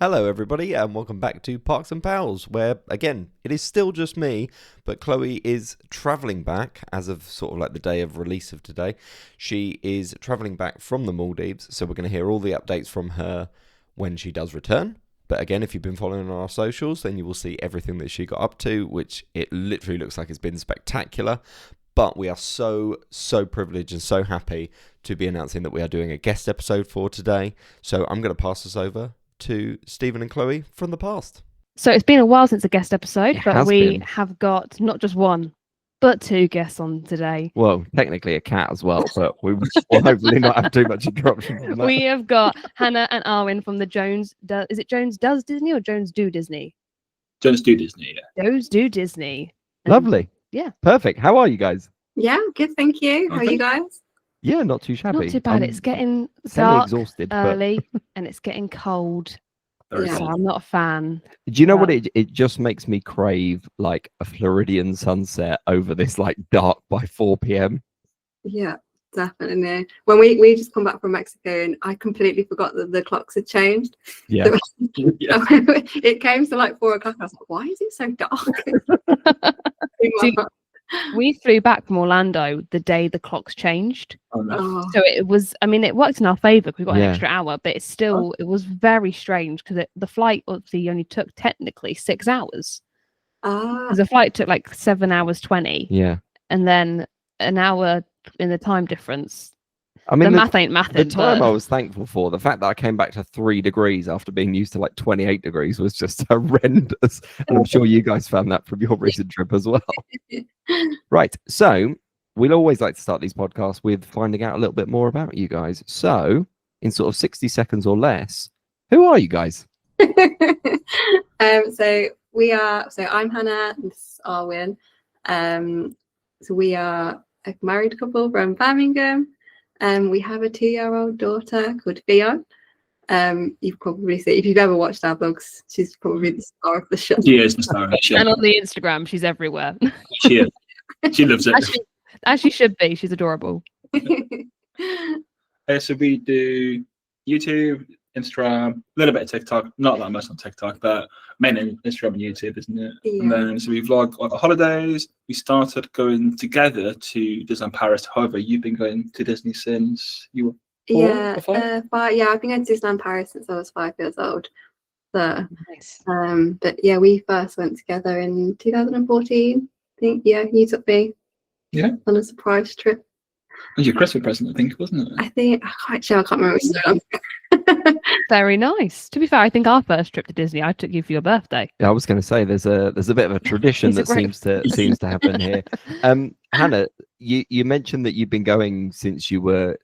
Hello, everybody, and welcome back to Parks and Pals, where, again, it is still just me, but Chloe is travelling back as of sort of like the day of release of today. She is travelling back from the Maldives, so we're going to hear all the updates from her when she does return. But again, if you've been following on our socials, then you will see everything that she got up to, which it literally looks like it's been spectacular. But we are so privileged and so happy to be announcing that we are doing a guest episode for today. So I'm going to pass this over to Stephen and Chloe from the past. So it's been a while since a guest episode, It but has we been. have got not just one, but two guests on today. Well, technically a cat as well, but we will hopefully not have too much interruption from that. We have got Hannah and Arwyn from the is it Jones Does Disney or Jones Do Disney? JonesDoDisney, yeah. Jones Do Disney. Lovely. Yeah. Perfect. How are you guys? Yeah, good, thank you. How are you guys? Yeah, not too shabby. Not too bad. It's getting dark semi-exhausted. early and it's getting cold. Very Yeah. So cool. I'm not a fan. Do you know what Well- it just makes me crave, like a Floridian sunset over this like dark by 4 p.m. Yeah, definitely. When we just come back from Mexico and I completely forgot that the clocks had changed. Yeah. Yeah. It came to like 4 o'clock. I was like, why is it so dark? See, we flew back from Orlando the day the clocks changed. Oh, no. Oh, So it was, I mean, it worked in our favour because we got Yeah. an extra hour, but it's still, it was very strange because the flight obviously only took technically 6 hours. ah, Because the flight took like 7 hours 20, Yeah. and then an hour in the time difference. I mean, The the, math ain't mathing. the time but I was thankful for, the fact that I came back to 3 degrees after being used to like 28 degrees was just horrendous. And I'm sure you guys found that from your recent trip as well. Right. So we'll always like to start these podcasts with finding out a little bit more about you guys. So in sort of 60 seconds or less, who are you guys? so I'm Hannah, this is Arwyn. So we are a married couple from Birmingham. We have a 2-year-old daughter called Ffion. You've probably seen, if you've ever watched our vlogs, she's probably the star of the show. She is the star of the show. and on the Instagram, she's everywhere. She is. She loves it. as she should be. She's adorable. So we do YouTube, Instagram, a little bit of TikTok. Not that much on TikTok, but mainly Instagram and YouTube, isn't it? And Yeah. then so we vlog on the holidays. We started going together to Disneyland Paris. However, you've been going to Disney since you were Yeah, or five? I've been going to Disneyland Paris since I was 5 years old. So, Nice. but yeah, we first went together in 2014. I think, yeah, you took me on a surprise trip. It was your Christmas present, I think, wasn't it? I think, I can't remember. So long. Very nice. To be fair, I think our first trip to Disney, I took you for your birthday. I was going to say there's a bit of a tradition It's a that great- seems to happen here. Hannah, you mentioned that you've been going since you were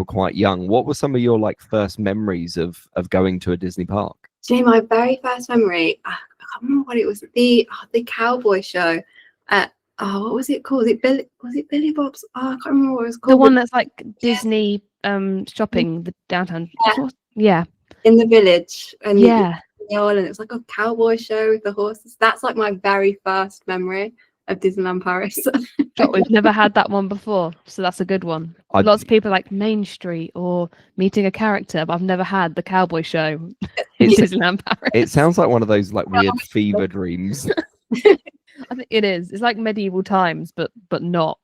quite young. What were some of your like first memories of going to a Disney park? Do you know my very first memory? I can't remember what it was. The cowboy show at what was it called? Was it Billy Bob's? Oh, I can't remember what it was called. The one that's like Disney shopping, the downtown. Yeah. in the village and Yeah. the island. It was like a cowboy show with the horses. That's like my very first memory of Disneyland Paris. But we've never had that one before, so that's a good one. Lots of people like Main Street or meeting a character, but I've never had the cowboy show in Disneyland Paris. It sounds like one of those like weird fever dreams. I think it is. It's like medieval times, but not.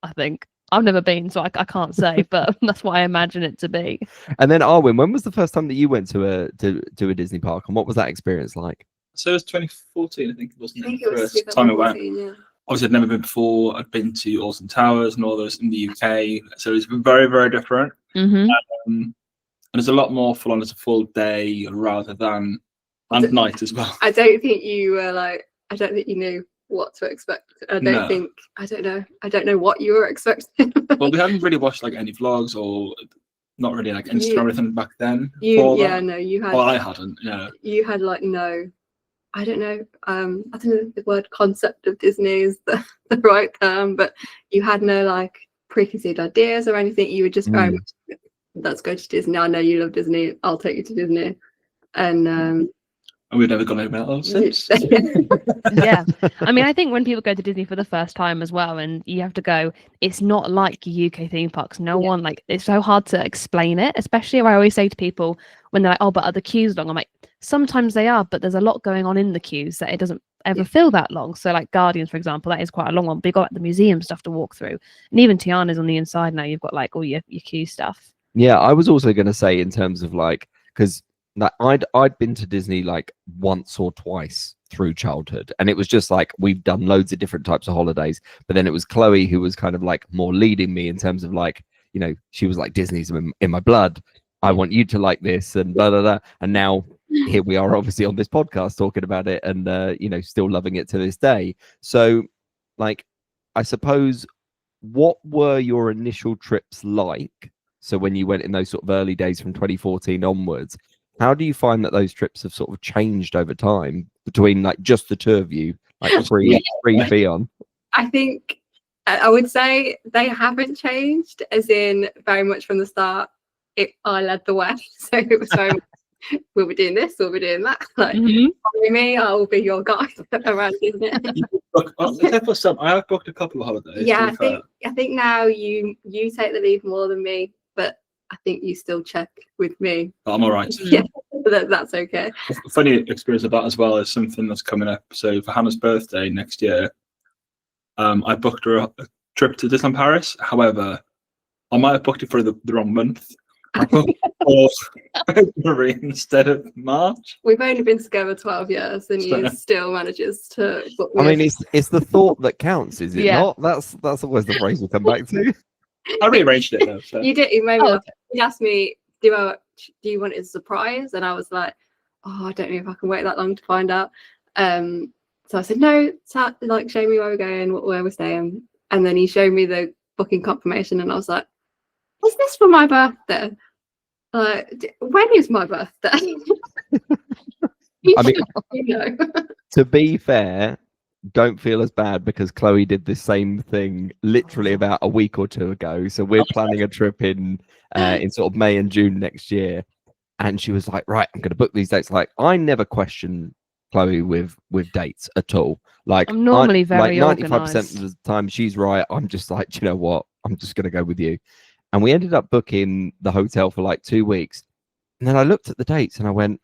I think I've never been, so I can't say, but that's what I imagine it to be. And then Arwyn, when was the first time that you went to a Disney park, and what was that experience like? So it was 2014, I think, wasn't I think it? it was First time I went. 2014, yeah. Obviously, I'd never been before. I'd been to Alton Towers and all those in the UK, so it's very, very different. Mm-hmm. And there's a lot more full on as a full day rather than and night as well. I don't think you were like. I don't think you knew what to expect. I don't No. think. I don't know. I don't know what you were expecting. Well, we hadn't really watched like any vlogs or not really like Insta or anything back then. You before yeah that. no you had Well, I hadn't. Yeah. you had like no. I don't know. I don't know if the word concept of Disney is the right term, but you had no like preconceived ideas or anything. You were just very much, let's go to Disney. I know you love Disney. I'll take you to Disney. And And we've never gone anywhere else since. Yeah. I mean, I think when people go to Disney for the first time as well, and you have to go, it's not like UK theme parks. No Yeah. one, like, it's so hard to explain it, especially if I always say to people when they're like, oh, but are the queues long? I'm like, sometimes they are, but there's a lot going on in the queues that it doesn't ever feel that long. So like Guardians, for example, that is quite a long one. But you've got like, the museum stuff to walk through, and even Tiana's on the inside now. You've got like all your queue stuff. Yeah, I was also going to say in terms of like, because I'd been to Disney like once or twice through childhood, and it was just like we've done loads of different types of holidays. But then it was Chloe who was kind of like more leading me in terms of like, you know, she was like, Disney's in my blood. I want you to like this and blah blah blah. And now here we are, obviously on this podcast talking about it, and you know, still loving it to this day. So, like, I suppose, what were your initial trips like? So when you went in those sort of early days from 2014 onwards, how do you find that those trips have sort of changed over time between like just the two of you, like pre Ffion? I think I would say they haven't changed, as in very much from the start. I led the way, so it was very much, we'll be doing this, we'll be doing that. Like, follow me, I will be your guide around Disney. I have booked a couple of holidays. Yeah, I think now you take the lead more than me, but I think you still check with me. I'm all right. Yeah, that's okay. A funny experience of that as well is something that's coming up. So for Hannah's birthday next year, I booked her a trip to Disneyland Paris. However, I might have booked it for the wrong month. I booked for February instead of March. We've only been together 12 years, and you still manages to book me. I mean, it's the thought that counts, is it not? That's always the phrase we come back to. I rearranged it though. So. You did. You made me. He asked me, "Do you want it as a surprise?" And I was like, "Oh, I don't know if I can wait that long to find out." So I said, "No, like show me where we're going, where we're staying." And then he showed me the booking confirmation, and I was like, "Is this for my birthday? When is my birthday?" I mean, you know. To be fair, don't feel as bad, because Chloe did the same thing literally about a week or two ago. So we're planning a trip in sort of May and June next year, and she was like, "Right, I'm going to book these dates." Like, I never question Chloe with dates at all. Like, I'm normally very like 95% organised. of the time she's right. I'm just like, do you know what? I'm just going to go with you. And we ended up booking the hotel for like 2 weeks, and then I looked at the dates and I went,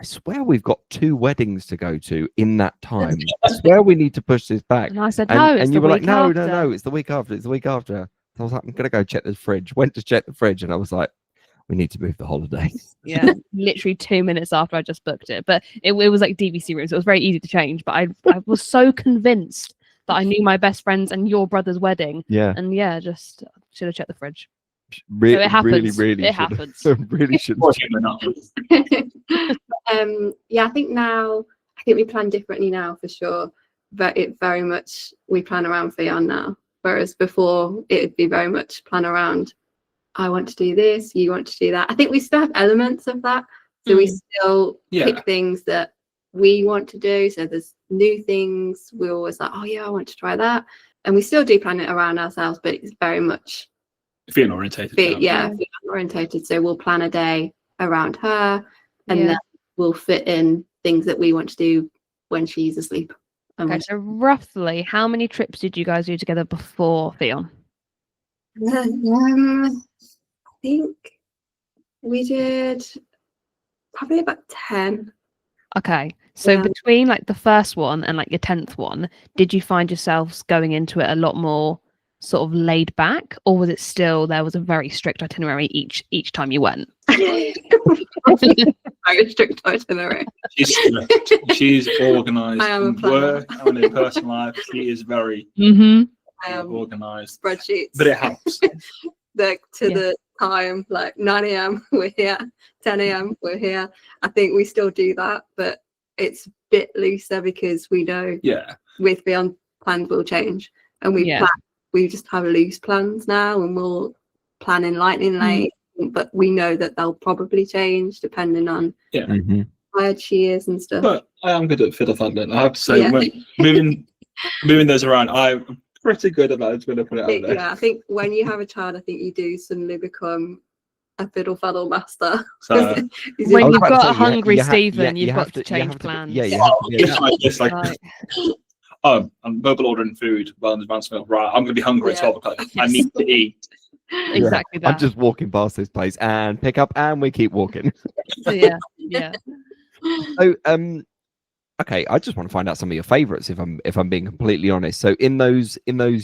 I swear we've got 2 weddings to go to in that time. I swear we need to push this back. And I said, no, it's and the you were like, week no, after. no, it's the week after. It's the week after. So I was like, I'm going to go check the fridge. Went to check the fridge, and I was like, we need to move the holiday. Yeah, literally 2 minutes after I just booked it. But it was like DVC rooms. So it was very easy to change. But I was so convinced that I knew my best friends and your brother's wedding. Yeah. And yeah, just should have checked the fridge. So it happens. Really it happens. Really should. Yeah, I think we plan differently now for sure. But it very much, we plan around Ffion now. Whereas before it would be very much plan around, I want to do this, you want to do that. I think we still have elements of that. So we still pick things that we want to do. So there's new things. We're always like, oh yeah, I want to try that. And we still do plan it around ourselves, but it's very much Ffion orientated. Ffion orientated. So we'll plan a day around her, and then we'll fit in things that we want to do when she's asleep. Okay, so roughly, how many trips did you guys do together before Ffion? I think we did probably about 10. Okay, so between like the first one and like your 10th one, did you find yourselves going into it a lot more sort of laid back, or was it still there was a very strict itinerary each time you went? Very strict itinerary. She's organised. I am a in planner. work and in personal life. She is very organised. Spreadsheets, but it helps. The time, like 9 a.m. we're here, 10 a.m. we're here. I think we still do that, but it's a bit looser because we know with Ffion plans will change, and we just have loose plans now, and we'll plan in lightning late, but we know that they'll probably change depending on how tired she is and stuff. But I am good at fiddle faddling. I have to say, when moving those around, I'm pretty good at that. It's going to put it out there. Yeah, I think when you have a child, I think you do suddenly become a fiddle faddle master. So, when you've got a hungry Stephen, you've got to change plans. I'm mobile ordering food while in advance meal. Right, I'm going to be hungry at 12 o'clock. I need to eat. Exactly that. I'm just walking past this place and pick up, and we keep walking. Yeah. So, okay, I just want to find out some of your favorites if I'm being completely honest. So in those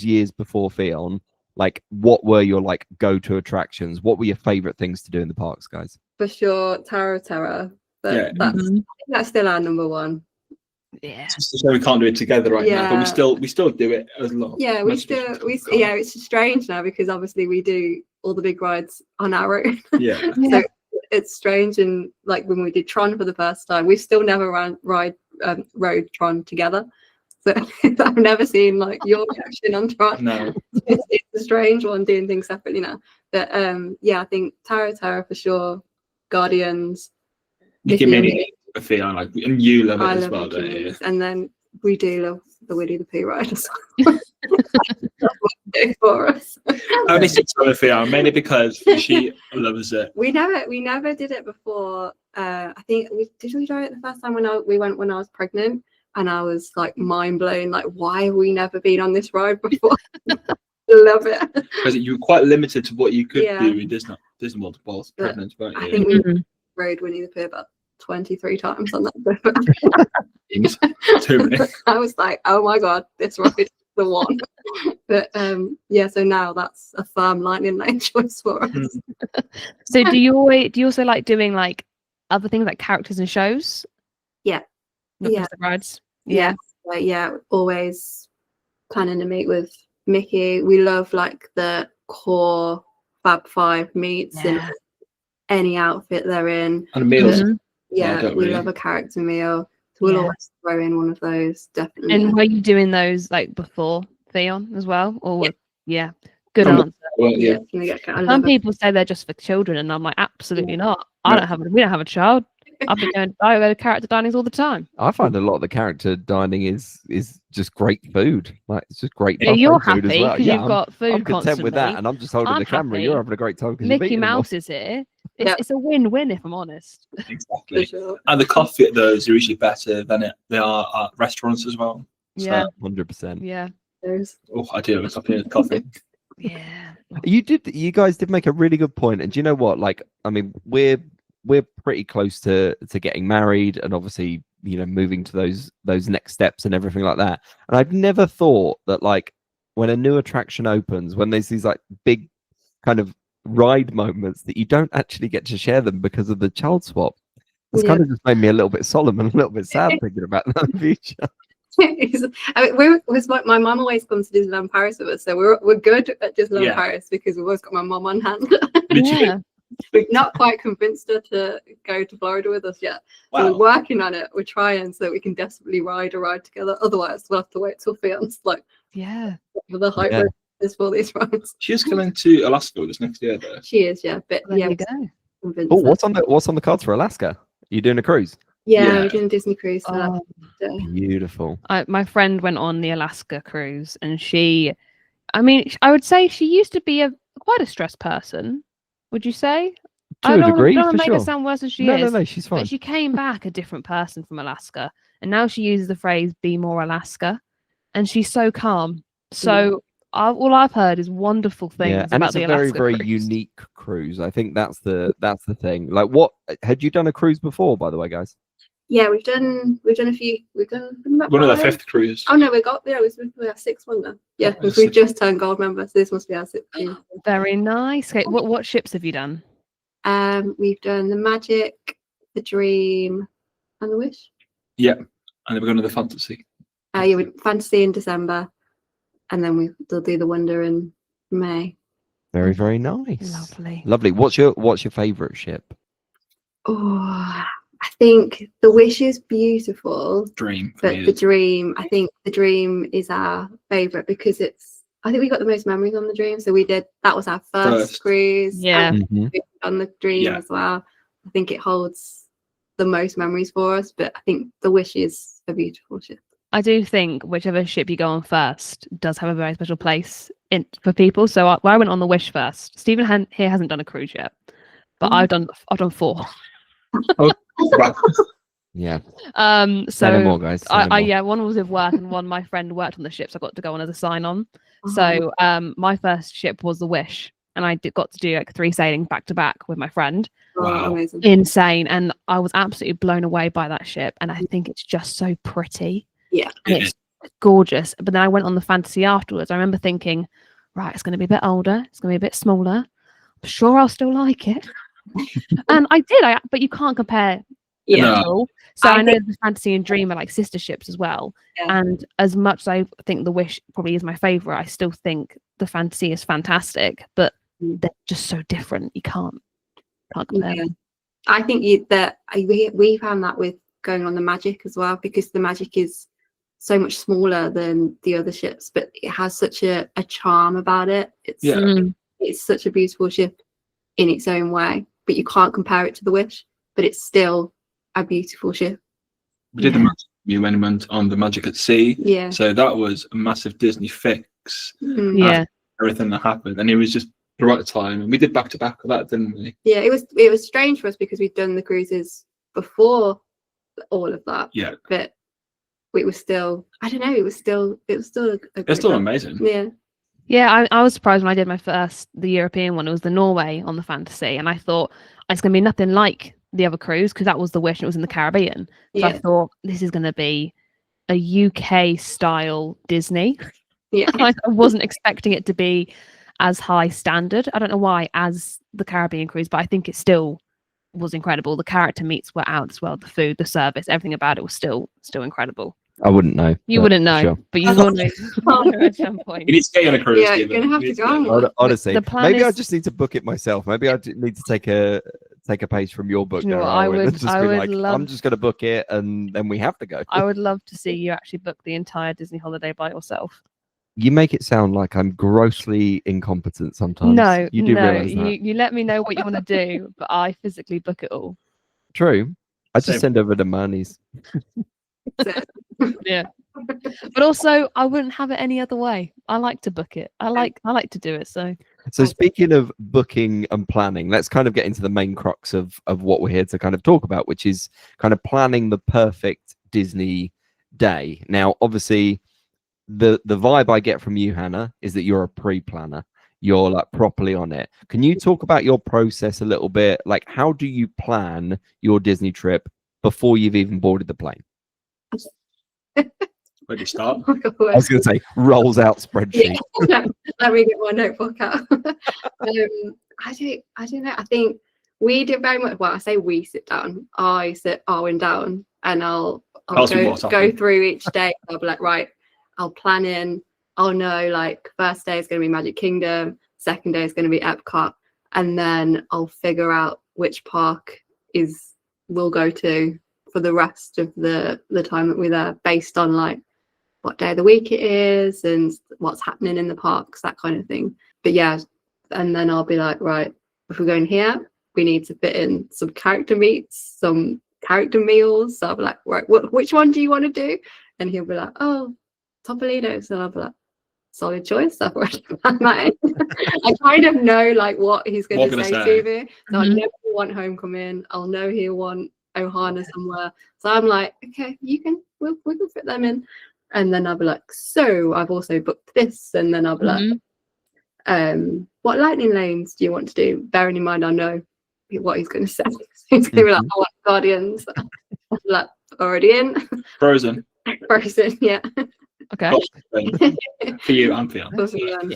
years before Ffion, like what were your like go-to attractions? What were your favorite things to do in the parks, guys? For sure, Tower of Terror. But Yeah. that's still our number one. Yeah. It's just a shame we can't do it together right now, but we still do it as long. Yeah, it's strange now because obviously we do all the big rides on our own. Yeah. So it's strange, and like when we did Tron for the first time, we've still never rode Tron together. So I've never seen like your reaction on Tron. No. It's a strange one doing things separately now. But I think Tower of Terror for sure, Guardians, Mickey Minnie, Ffion, like, and you love it as well, don't you? And then we do love the Winnie the Pooh ride as well. For us. Only six on Ffion, mainly because she loves it. We never did it before. I think we do it the first time we went when I was pregnant, and I was like mind blown. Like, why have we never been on this ride before? Love it. Because you were quite limited to what you could do in Disney World whilst pregnant, weren't you? I think we rode Winnie the Pooh about 23 times on that. Too many. I was like, oh my god, this ride is the one. But so now that's a firm lightning lane choice for us. So do you also like doing like other things like characters and shows? Yeah. Not just the rides. Yeah. Always planning to meet with Mickey. We love like the core Fab Five meets in any outfit they're in. And meals. We love a character meal. So we'll always throw in one of those, definitely. And were you doing those like before Ffion as well? Or good answer. Well, Some people say they're just for children, and I'm like, absolutely not. We don't have a child. I've been going to character dinings all the time. I find a lot of the character dining is just great food. Like it's just great. Yeah, you're food happy as well. you've got food I'm content constantly. with that, and I'm just holding the camera. Happy. You're having a great time. Mickey Mouse is here. It's a win-win, if I'm honest. Exactly. Sure. And the coffee at those are usually better than they are at restaurants as well. Yeah. 100%. Yeah. Oh, I do love coffee. Yeah. You guys did make a really good point, and do you know what? Like, I mean, we're pretty close to getting married, and obviously, you know, moving to those next steps and everything like that. And I've never thought that, like, when a new attraction opens, when there's these like big kind of ride moments, that you don't actually get to share them because of the child swap. It's kind of just made me a little bit solemn and a little bit sad thinking about that in the future. My mum always comes to Disneyland Paris with us, so we're good at Disneyland Paris because we've always got my mum on hand. Yeah. We've not quite convinced her to go to Florida with us yet. Wow. So we're working on it. We're trying so that we can desperately ride a ride together. Otherwise, we'll have to wait till Fion's like for the hype is for these rides. She is coming to Alaska with us next year, though. She is, but There you go. Oh, what's on the cards for Alaska? Are you doing a cruise? We're doing a Disney cruise. Beautiful. My friend went on the Alaska cruise, and I would say she used to be quite a stressed person. Would you say? To a degree, I don't for make sure. her sound worse than she No, is. no, she's fine. But she came back a different person from Alaska, and now she uses the phrase "be more Alaska," and she's so calm. So all I've heard is wonderful things and about it's the a very, Alaska very cruise. unique cruise. I think that's the thing. Like, what had you done a cruise before, by the way, guys? Yeah, we've done a few. We've done about One of the 5. fifth cruises. Oh no, it was our 6th one now. Yeah, because we've just turned gold members. So this must be our 6th. Very nice. Okay, what ships have you done? We've done the Magic, the Dream, and the Wish. Yeah, and then we're going to the Fantasy. With Fantasy in December, and then they'll do the Wonder in May. Very, very nice. Lovely. What's your favorite ship? Oh, I think the Wish is beautiful. Dream. But the Dream, I think the Dream is our favorite because I think we got the most memories on the Dream. So that was our first cruise. Yeah. On the Dream as well. I think it holds the most memories for us, but I think the Wish is a beautiful ship. I do think whichever ship you go on first does have a very special place for people. So I went on the Wish first. Stephen here hasn't done a cruise yet, but I've done 4. Oh, right. Yeah. So say no more, guys. One was with work, and one my friend worked on the ship, so I got to go on as a sign on. So my first ship was the Wish, and I got to do like 3 sailings back to back with my friend. Wow. Amazing. Insane. And I was absolutely blown away by that ship. And I think it's just so pretty. Yeah. And it's gorgeous. But then I went on the fantasy afterwards. I remember thinking, right, it's going to be a bit older. It's going to be a bit smaller. I'm sure I'll still like it. And I did. But you can't compare Yeah. at all. So I I know the fantasy and dream are like sister ships as well. Yeah. And as much as I think the Wish probably is my favorite, I still think the fantasy is fantastic. But they're just so different. You can't compare Yeah. them. I think we found that with going on the Magic as well, because the Magic is so much smaller than the other ships, but it has such a charm about it. It's such a beautiful ship in its own way, but you can't compare it to the Wish, but it's still a beautiful ship. We did the Magic when we went on the Magic at Sea. Yeah. So that was a massive Disney fix. Mhm. Yeah. Everything that happened, and it was just the right time, and we did back to back of that, didn't we? Yeah, it was strange for us because we'd done the cruises before all of that. Yeah. But it was still, I don't know, it was still It's still amazing. Yeah. Yeah, I was surprised when I did the European one. It was the Norway on the fantasy, and I thought it's going to be nothing like the other cruise because that was the Wish and it was in the Caribbean. So I thought this is going to be a UK style Disney. Yeah. I wasn't expecting it to be as high standard. I don't know why as the Caribbean cruise, but I think it still was incredible. The character meets were out as well. The food, the service, everything about it was still incredible. I wouldn't know. You wouldn't know, sure. but you will know at some point. You need to get on a cruise. Yeah, you're going to have to go on one. Honestly, The plan maybe I is- just need to book it myself. Maybe I need to take a page from your book. You know there, what, I Arwyn, would- and just I be would like, love- I'm just going to book it, and then we have to go. I would love to see you actually book the entire Disney holiday by yourself. You make it sound like I'm grossly incompetent sometimes. No, you do no, realize that. you let me know what you want to do, but I physically book it all. True. I just Same. send over the monies. Yeah. But also, I wouldn't have it any other way. I like to book it. I like to do it. So So speaking of booking and planning, let's kind of get into the main crux of what we're here to kind of talk about, which is kind of planning the perfect Disney day. Now, obviously, the vibe I get from you, Hannah, is that you're a pre-planner. You're like properly on it. Can you talk about your process a little bit? Like, how do you plan your Disney trip before you've even boarded the plane? Where do you start? I was going to say, rolls out spreadsheet. Yeah. Let me get my notebook out. I don't know. I think we did very much. Well, I say we sit down. I sit Arwyn down, and I'll Tell us go what's happening. through each day. I'll be like, right, I'll plan in. I'll know like first day is going to be Magic Kingdom, second day is going to be Epcot, and then I'll figure out which park we'll go to for the rest of the time that we're there, based on like what day of the week it is and what's happening in the parks, that kind of thing. But yeah, and then I'll be like, right, if we're going here, we need to fit in some character meets, some character meals. So I'll be like, right, which one do you want to do? And he'll be like, oh, Topolino's. And I'll be like, solid choice. I've already planned that in. I kind of know like what he's going to say to me. So I know he'll want Homecoming. I'll know he'll want Ohana somewhere. So I'm like, okay, we can fit them in. And then I'll be like, so I've also booked this. And then I'll be like, what lightning lanes do you want to do? Bearing in mind, I know what he's going to say. So he's going to be like, I want Guardians. I'm like, already in. Frozen. Frozen, yeah. okay. For you and Ffion.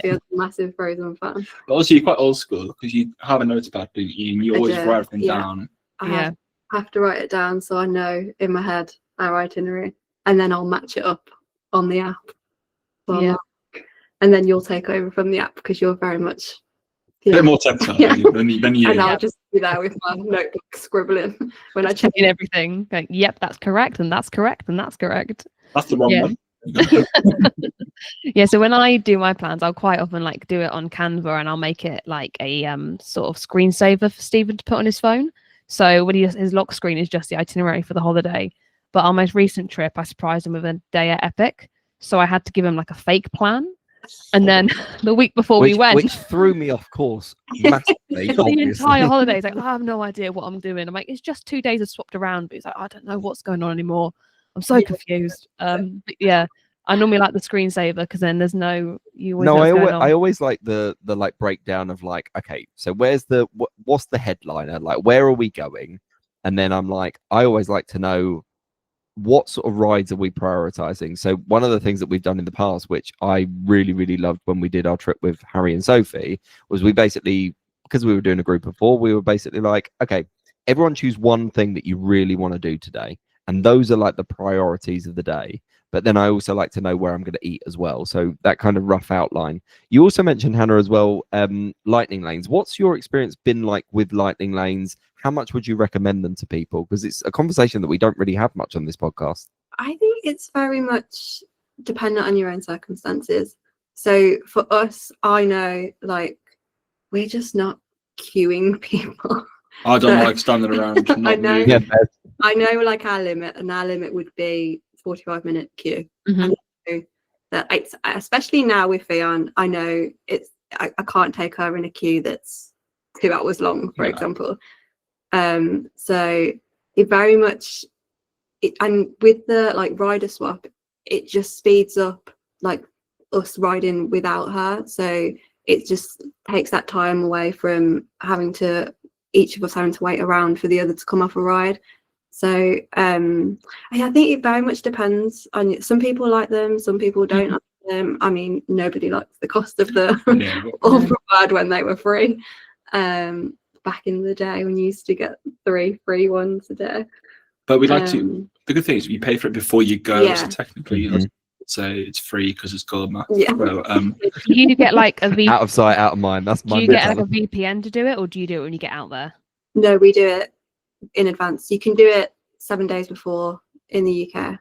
I'm a massive Frozen fan. But also, you're quite old school because you have a notepad, do you? And you I always do, write everything yeah. down. I have to write it down so I know in my head our itinerary, and then I'll match it up on the app. So Yeah. And then you'll take over from the app because you're very much A bit more technical than you. And I'll just be there with my notebook scribbling when I check In everything. Going, yep, that's correct, and that's correct, and that's correct. That's the wrong Yeah. one. Yeah, so when I do my plans, I'll quite often like do it on Canva, and I'll make it like a sort of screensaver for Stephen to put on his phone. So when his lock screen is just the itinerary for the holiday. But our most recent trip, I surprised him with a day at Epic, so I had to give him like a fake plan. And then the week before we went, which threw me off course massively. the obviously. entire holiday, he's like, I have no idea what I'm doing. I'm like, it's just 2 days are swapped around, but he's like, I don't know what's going on anymore. I'm so confused. But yeah, I normally like the screensaver because then there's no you always No, know I what's always, going on. I always like the like breakdown of like, okay, so where's the what's the headliner? Like, where are we going? And then I'm like, I always like to know what sort of rides are we prioritizing. So one of the things that we've done in the past, which I really, really loved when we did our trip with Harry and Sophie, was we basically, because we were doing a group of 4, we were basically like, okay, everyone choose one thing that you really want to do today. And those are like the priorities of the day. But then I also like to know where I'm going to eat as well. So that kind of rough outline. You also mentioned, Hannah, as well, lightning lanes. What's your experience been like with lightning lanes? How much would you recommend them to people? Because it's a conversation that we don't really have much on this podcast. I think it's very much dependent on your own circumstances. So for us, I know like we're just not queuing people. I don't like standing around. I know. Yeah, I know like our limit, and our limit would be 45-minute queue. Mhm. And so that it's especially now with Ffion, I know it's I can't take her in a queue that's 2 hours long, for example. So it very much and with the like rider swap, it just speeds up like us riding without her. So it just takes that time away from each of us having to wait around for the other to come off a ride. So I think it very much depends on some people like them, some people don't like them. I mean, nobody likes the cost of them all provided when they were free. Back in the day when you used to get 3 free ones a day. But we like to. The good thing is you pay for it before you go. Yeah. So technically, let's say it's free because it's gold max. Yeah. So, Do you get like a out of sight, out of mind. That's my do you get like a mentality. VPN to do it, or do you do it when you get out there? No, we do it in advance. You can do it 7 days before in the UK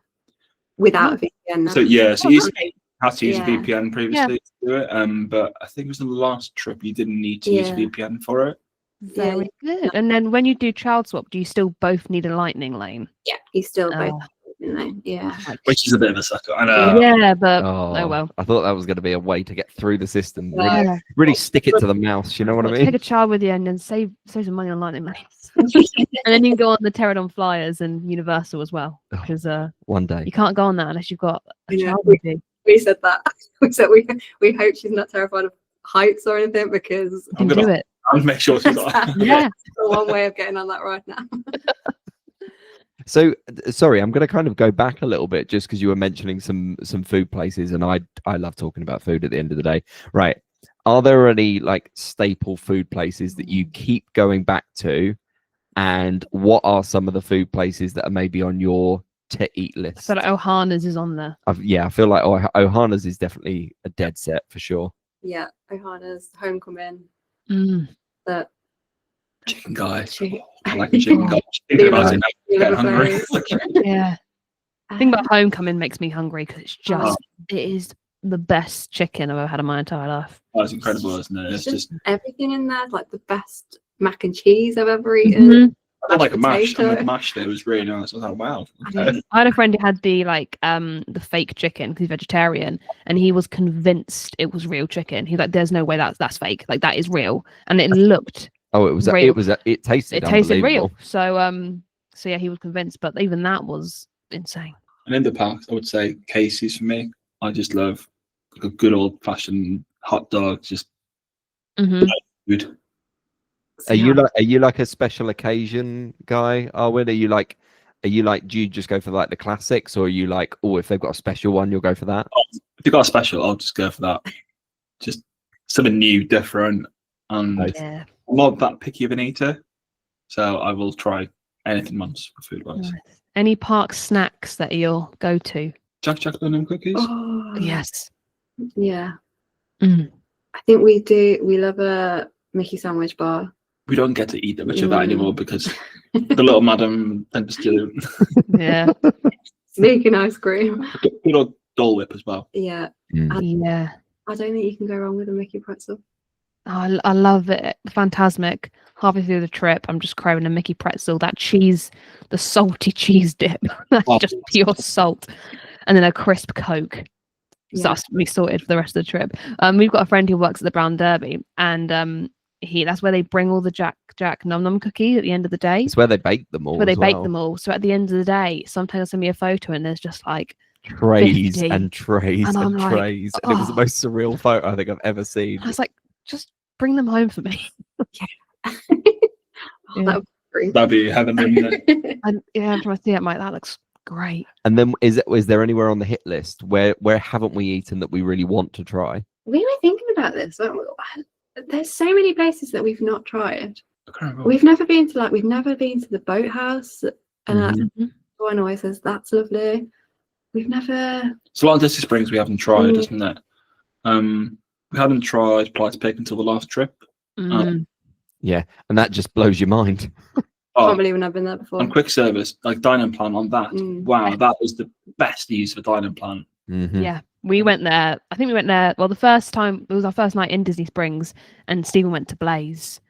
without a VPN now. so yeah, so you Okay. had to use a Yeah. VPN previously to do it. But I think it was the last trip you didn't need to use a Yeah. VPN for it. Very good. And then when you do child swap, do you still both need a lightning lane? Yeah, you still both Oh. yeah. Which is a bit of a sucker. I know. Yeah, but Oh, well. I thought that was going to be a way to get through the system. Really, Yeah. really stick it to the mouse. You know what I Take mean? a child with you and then save some money on lightning lanes. And then you can go on the Pterodon Flyers and Universal as well, Oh. because One day. you can't go on that unless you've got a Yeah. child with you. We said that. We said we hope she's not terrified of heights or anything, because You can do it. I'll make sure she's not. Yeah. that's the one way of getting on that ride now. So sorry, I'm going to kind of go back a little bit just because you were mentioning some food places, and I love talking about food at the end of the day. Right? Are there any like staple food places that you keep going back to, and what are some of the food places that are maybe on your to eat list? So like Ohana's is on there. I feel like Ohana's is definitely a dead set for sure. Yeah, Ohana's Homecoming. Mm. But Chicken guy. she, I like a chicken guy. Thinking about it now, I'm getting hungry. Yeah. Thing about Homecoming makes me hungry because it's just it is the best chicken I've ever had in my entire life. That's incredible, isn't it? It's just everything in there, like the best mac and cheese I've ever eaten. Mhm. I like a mash. potato. And the mash there was really nice. I was like, wow. Okay. I had a friend who had the the fake chicken because he's vegetarian, and he was convinced it was real chicken. He's like, "There's no way that's fake. Like that is real," and it looked Oh, it was. Real. It tasted. it tasted real. unbelievable. So yeah, he was convinced, but even that was insane. And in the parks, I would say Casey's for me. I just love like a good old fashioned hot dog, just Hmm. good. Are you like a special occasion guy, Arwyn? Are you like? Do you just go for like the classics, or are you like, oh, if they've got a special one, you'll go for that? If you've got a special, I'll just go for that. Just something new, different. And Nice. Yeah. I'm not that picky of an eater, so I will try anything once for food wise. Nice. Any park snacks that you'll go to? Jack and cookies. Oh, Yes. Yeah. Mm. I think we do. We love a Mickey sandwich bar. We don't get to eat that much of that anymore because the little madam tends to Yeah. Sneaking ice cream. good old Dole Whip as well. Yeah. Yeah. I don't think you can go wrong with a Mickey pretzel. Oh, I love it. Fantasmic. Halfway through the trip, I'm just craving a Mickey pretzel. That cheese, the salty cheese dip. That's just pure salt. And then a crisp Coke. So Yeah. that's me sorted for the rest of the trip. We've got a friend who works at the Brown Derby, and that's where they bring all the Jack Num Num cookies at the end of the day. It's where they bake them all. Where they as bake well. them all. So at the end of the day, sometimes they'll send me a photo and there's just like trays 50. and trays And I'm and like, trays, and it was the "Oh." most surreal photo I think I've ever seen. I was like, just bring them home for me. Oh, Yeah. that would be great. That'd be heaven, wouldn't it? And yeah, every time I see it, I'm like, that looks great. And then is there anywhere on the hit list where haven't we eaten that we really want to try? We were thinking about this. There's so many places that we've not tried. I can't remember. We've never been to the boathouse, and Mhm. everyone always says that's lovely. We've never. It's a lot of Disney Springs we haven't tried, Mm. isn't it? We hadn't tried Polite's Pig until the last trip. Mm. Yeah, and that just blows your mind. Can't believe I've been there before. On quick service, like dining plan on that. Mm. Wow, that was the best use of a dining plan. Mhm. Yeah, we went there. I think we went there. Well, the first time it was our first night in Disney Springs, and Stephen went to Blaze,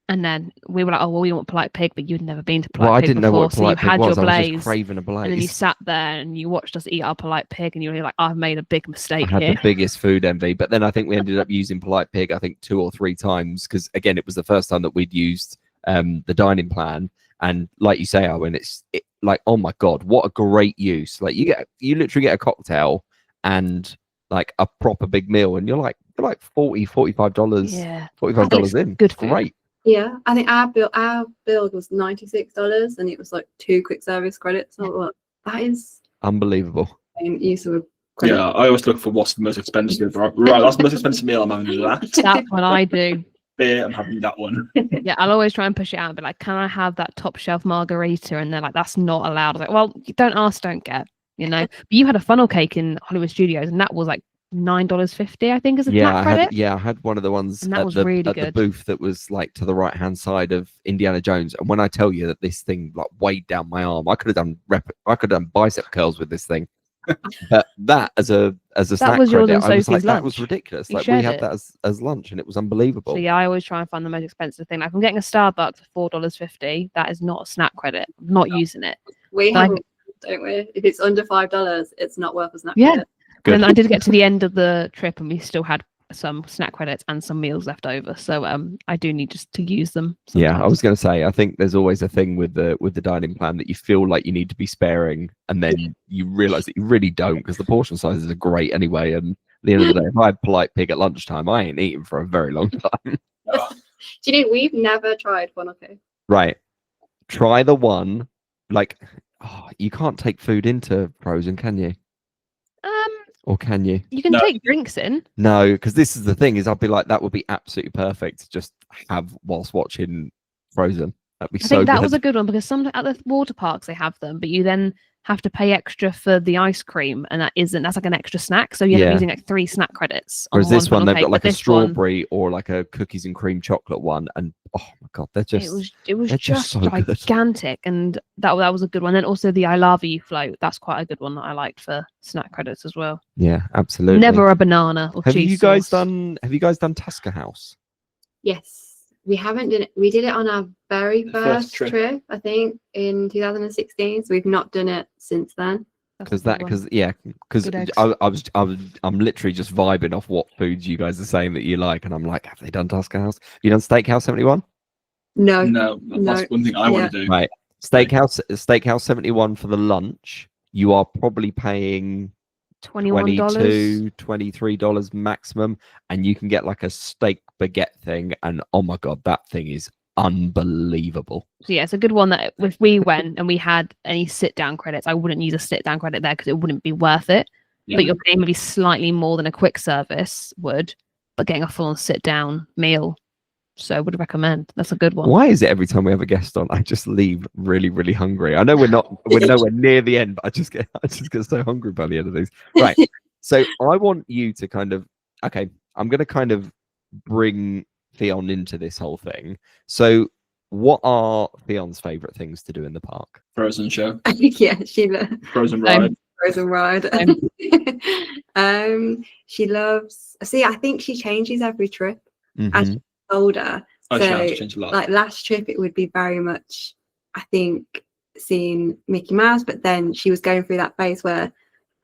and then we were like, "Oh, well, we want Polite Pig," but you'd never been to Polite Well, I Pig didn't know before, what so you polite pig had was. your I was just Blaze, craving a and then you Blaze. sat there and you watched us eat our Polite Pig, and you were like, "I've made a big I mistake had here." the biggest food envy, but then I think we ended up using Polite Pig, I think 2 or 3 times, because again, it was the first time that we'd used the dining plan. And like you say, Arwyn, like, oh my God, what a great use. Like you literally get a cocktail and like a proper big meal, and you're like $45 Yeah, $45 in. good food. Great. Yeah, I think our bill was $96, and it was like 2 quick service credits. So like, that is Unbelievable. use of a credit. Yeah, I always look for what's the most expensive. Right, that's the most expensive meal. I'm having that. That's what I do. Beer, I'm having that one. Yeah, I'll always try and push it out and be like, "Can I have that top shelf margarita?" And they're like, "That's not allowed." I was like, "Well, you don't ask, don't get." You know. But you had a funnel cake in Hollywood Studios, and that was like $9.50, I think, as a snack credit. I had one of the ones And that at was the really at the good. booth that was like to the right hand side of Indiana Jones. And when I tell you that this thing like weighed down my arm, I could have done bicep curls with this thing. But that as a snack was yours credit, and I was like, Sophie's that was lunch. ridiculous. You Like we shared had it. that as lunch, and it was unbelievable. So yeah, I always try and find the most expensive thing. Like if I'm getting a Starbucks for $4.50, that is not a snack credit. I'm not using it. We Like- have, don't we? If it's under $5, it's not worth a snack Yeah. credit. Good. And then I did get to the end of the trip, and we still had some snack credits and some meals left over. So I do need just to use them. Yeah, I sometimes. was going to say, I think there's always a thing with the dining plan that you feel like you need to be sparing, and then you realize that you really don't, because the portion sizes are great anyway. And at the end of the day, if I had Polite Pig at lunchtime, I ain't eating for a very long time. Oh, Do you know we've never tried funnel cake? Right. Try the one, like, you can't take food into Frozen, can you? Or can you? You can No. take drinks in. No, because this is the thing, is I'd be like, that would be absolutely perfect to just have whilst watching Frozen. That'd be I so think that good. was a good one, because some at the water parks they have them, but you then have to pay extra for the ice cream, and that's like an extra snack. So you end Yeah. up using like 3 snack credits. Whereas on this one, funnel they've cake, got like but a this one, strawberry or like a cookies and cream chocolate one, and oh my God, they're just it was they're just just so good. gigantic, and that was a good one. Then also the I Love You float, that's quite a good one that I liked for snack credits as well. yeah, absolutely. Never a banana or Have cheese you guys sauce. done Tusker House? Yes. We haven't done it. We did it on our very The first first trip. trip, I think, in 2016. So we've not done it since then. That's a good one. Because Good eggs. I'm literally just vibing off what foods you guys are saying that you like, and I'm like, have they done Tusker House? You done Steakhouse 71? No. No, that's No. one thing I want to do. Right. Steakhouse 71 for the lunch. You are probably paying $21. $22, $23 maximum, and you can get like a steak baguette thing, and oh my God, that thing is unbelievable. So yeah, it's a good one that if we went and we had any sit down credits, I wouldn't use a sit down credit there because it wouldn't be worth it. Yeah. But you're paying maybe slightly more than a quick service would, but getting a full on sit down meal. So I would recommend. That's a good one. Why is it every time we have a guest on, I just leave really, really hungry? I know we're nowhere near the end, but I just get so hungry by the end of these. Right. So I want you to I'm going to kind of bring Ffion into this whole thing. So what are Fion's favorite things to do in the park? Frozen show, Yeah, she loves Frozen ride. Frozen ride. She loves. See, I think she changes every trip as Mhm. she gets older. Oh, she has So, changed a lot. like last trip, it would be very much, I think, seeing Mickey Mouse. But then she was going through that phase where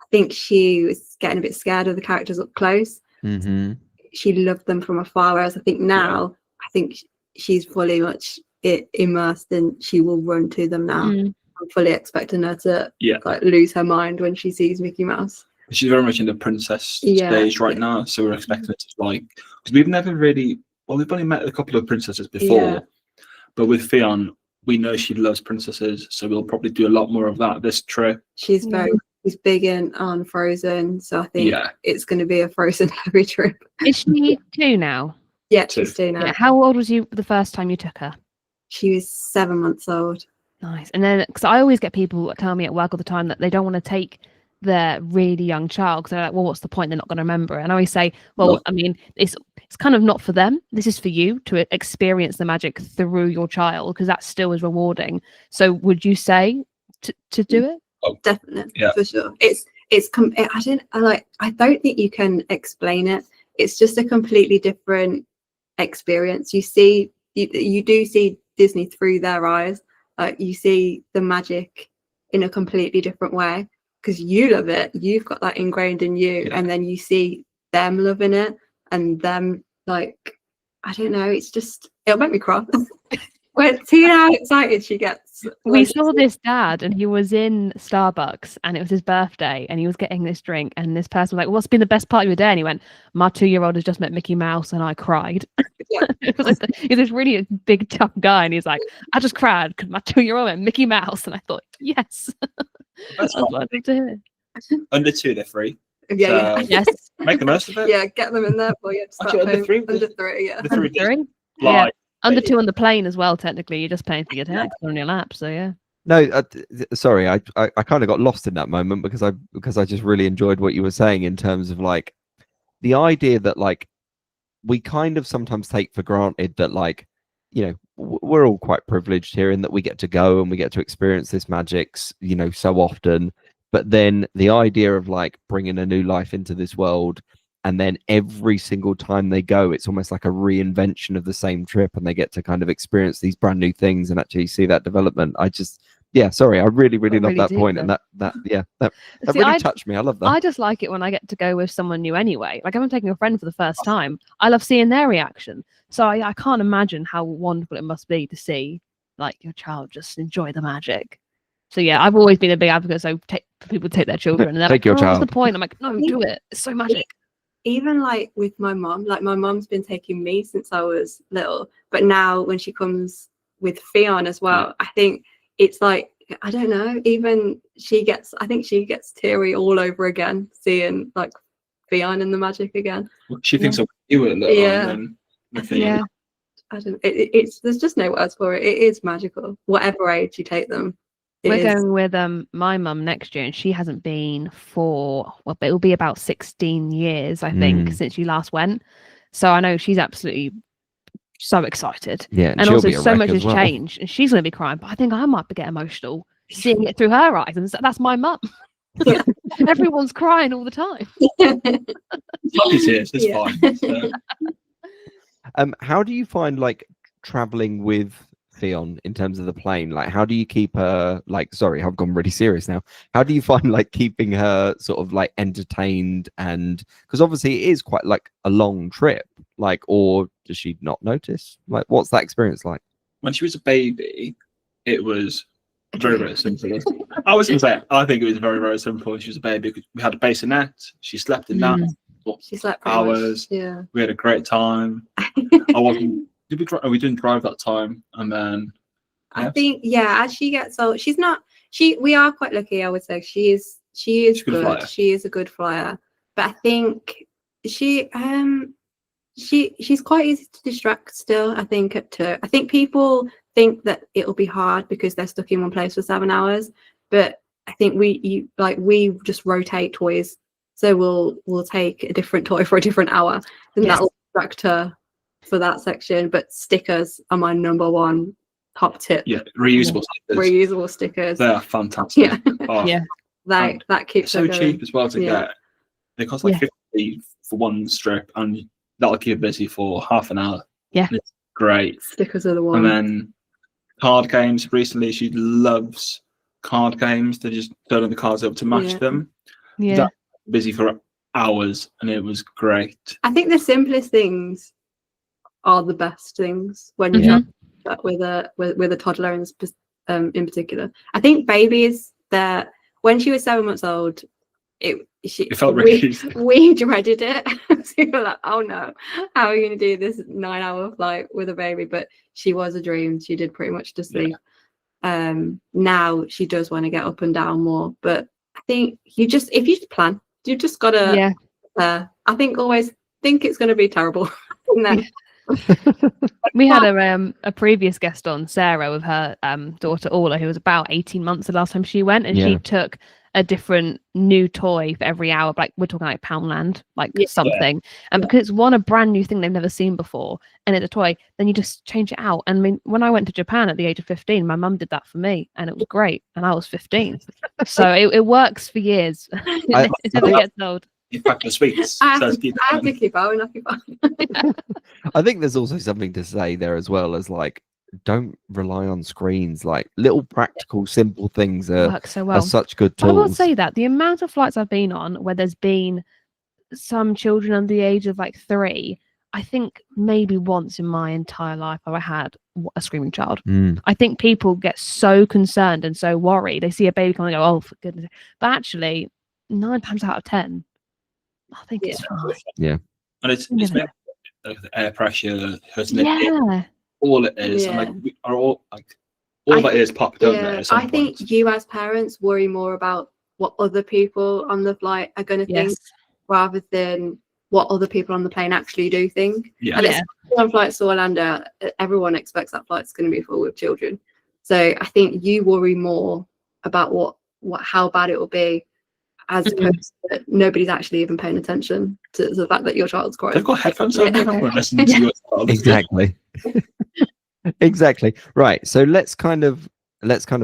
I think she was getting a bit scared of the characters up close. Mhm. She loved them from afar. Whereas I think now, I think she's fully much immersed, and she will run to them now. Mm. fully expecting her to Yeah. like lose her mind when she sees Mickey Mouse. She's very much in the princess stage right now, so we're expecting it to like, because we've never really, well, we've only met a couple of princesses before, but with Ffion, we know she loves princesses, so we'll probably do a lot more of that this trip. She's big on Frozen, so I think it's going to be a Frozen heavy trip. Is she 2 now? Yeah, she's 2 now. Yeah. How old was you the first time you took her? She was 7 months old. Nice. And then, because I always get people tell me at work all the time that they don't want to take their really young child because they're like, well, what's the point? They're not going to remember it. And I always say, well, I mean, it's kind of not for them. This is for you to experience the magic through your child, because that still is rewarding. So would you say to do it? Oh, definitely, for sure. I don't think you can explain it. It's just a completely different experience. You do see Disney through their eyes. You see the magic in a completely different way because you love it. You've got that ingrained in you, and then you see them loving it and them like, I don't know. It'll make me cry. See how excited she gets. We saw this dad, and he was in Starbucks, and it was his birthday, and he was getting this drink, and this person was like, what's been the best part of your day? And he went, my 2-year-old has just met Mickey Mouse, and I cried. It was like he's this really big, tough guy, and he's like, I just cried because my 2-year-old met Mickey Mouse. And I thought, yes. That's what I'd like to hear. Under 2, they're free. Yes. Make the most of it. Yeah, get them in there for you. Actually, under 3. Under 3, yeah. Under 3. Yeah. Under 2 on the plane as well, technically. You're just paying for your taxi on your lap, so yeah. No, sorry, I kind of got lost in that moment because I just really enjoyed what you were saying in terms of like the idea that like we kind of sometimes take for granted that like, you know, we're all quite privileged here in that we get to go and we get to experience this magic, you know, so often. But then the idea of like bringing a new life into this world, and then every single time they go, it's almost like a reinvention of the same trip, and they get to kind of experience these brand new things and actually see that development. I really love that point, and that really touched me. I love that. I just like it when I get to go with someone new anyway. Like if I'm taking a friend for the first time, I love seeing their reaction. So I can't imagine how wonderful it must be to see like your child just enjoy the magic. So yeah, I've always been a big advocate. So people take their children, and they're Take like, your what's child. the point? I'm like, no, do it. It's so magic. Even like with my mom, like my mom's been taking me since I was little, but now when she comes with Ffion as well, I think it's like, I don't know, even I think she gets teary all over again seeing like Ffion and the magic again. She thinks of you a little. Yeah. And then I don't. It's there's just no words for it. It is magical. Whatever age you take them. We're going with my mum next year, and she hasn't been for it will be about 16 years, I think, since she last went. So I know she's absolutely so excited. Yeah, and also so much has changed, and she's going to be crying. But I think I might get emotional seeing it through her eyes, and that's my mum. Everyone's crying all the time. Happy tears, it's fine. So. How do you find like traveling with Ffion in terms of the plane? Like, how do you keep her like? Sorry, I've gone really serious now. How do you find like keeping her sort of like entertained? And because obviously it is quite like a long trip. Like, or does she not notice? Like, what's that experience like? When she was a baby, it was very, very simple. I was going to say, I think it was very, very simple. She was a baby. We had a bassinet. She slept in that. She slept for hours. Yeah. We had a great time. Did we drive? We didn't drive that time. And then I think, as she gets old, we are quite lucky, I would say. She is good. She is a good flyer. But I think she's quite easy to distract still, I think, at 2. I think people think that it'll be hard because they're stuck in one place for 7 hours. But I think we just rotate toys. So we'll take a different toy for a different hour, and that'll distract her for that section. But stickers are my number one top tip. Yeah, reusable stickers. Reusable stickers. They are fantastic. That keeps so her going. cheap as well to get. They cost like 50 for one strip, and that'll keep her busy for half an hour. Yeah, and it's great. Stickers are the one. And then card games. Recently, she loves card games. They just turn the cards up to match them. Yeah. That busy for hours, and it was great. I think the simplest things are the best things when you with a toddler, and in particular. I think babies that when she was 7 months old, it felt we dreaded it. So we were like, oh no, how are we going to do this 9-hour flight with a baby? But she was a dream. She did pretty much just sleep. Now she does want to get up and down more, but I think if you just plan, you just gotta I think always think it's going to be terrible. We had a previous guest on, Sarah, with her daughter Orla, who was about 18 months the last time she went, and she took a different new toy for every hour. Like we're talking like Poundland, like something. And because it's a brand new thing they've never seen before, and it's a toy, then you just change it out. And I mean, when I went to Japan at the age of 15, my mum did that for me, and it was great. And I was 15, so it works for years. It never gets old. You pack the sweets. I have to keep going. I think there's also something to say there as well as like, don't rely on screens. Like little practical, simple things are such good tools. I will say that the amount of flights I've been on where there's been some children under the age of like 3, I think maybe once in my entire life I've had a screaming child. I think people get so concerned and so worried. They see a baby coming and go, oh, for goodness. But actually, 9 times out of 10, I think it's fine. Yeah. And it's the air pressure, all it is. And like we are all like all that is popped up there. I think you as parents worry more about what other people on the flight are going to think rather than what other people on the plane actually do think. And it's on flights to Orlando, everyone expects that flight's going to be full with children. So I think you worry more about how bad it will be, as opposed to nobody's actually even paying attention to the fact that your child's crying. They've got headphones on. Listening to your child. Exactly. Exactly. Right. So let's kind of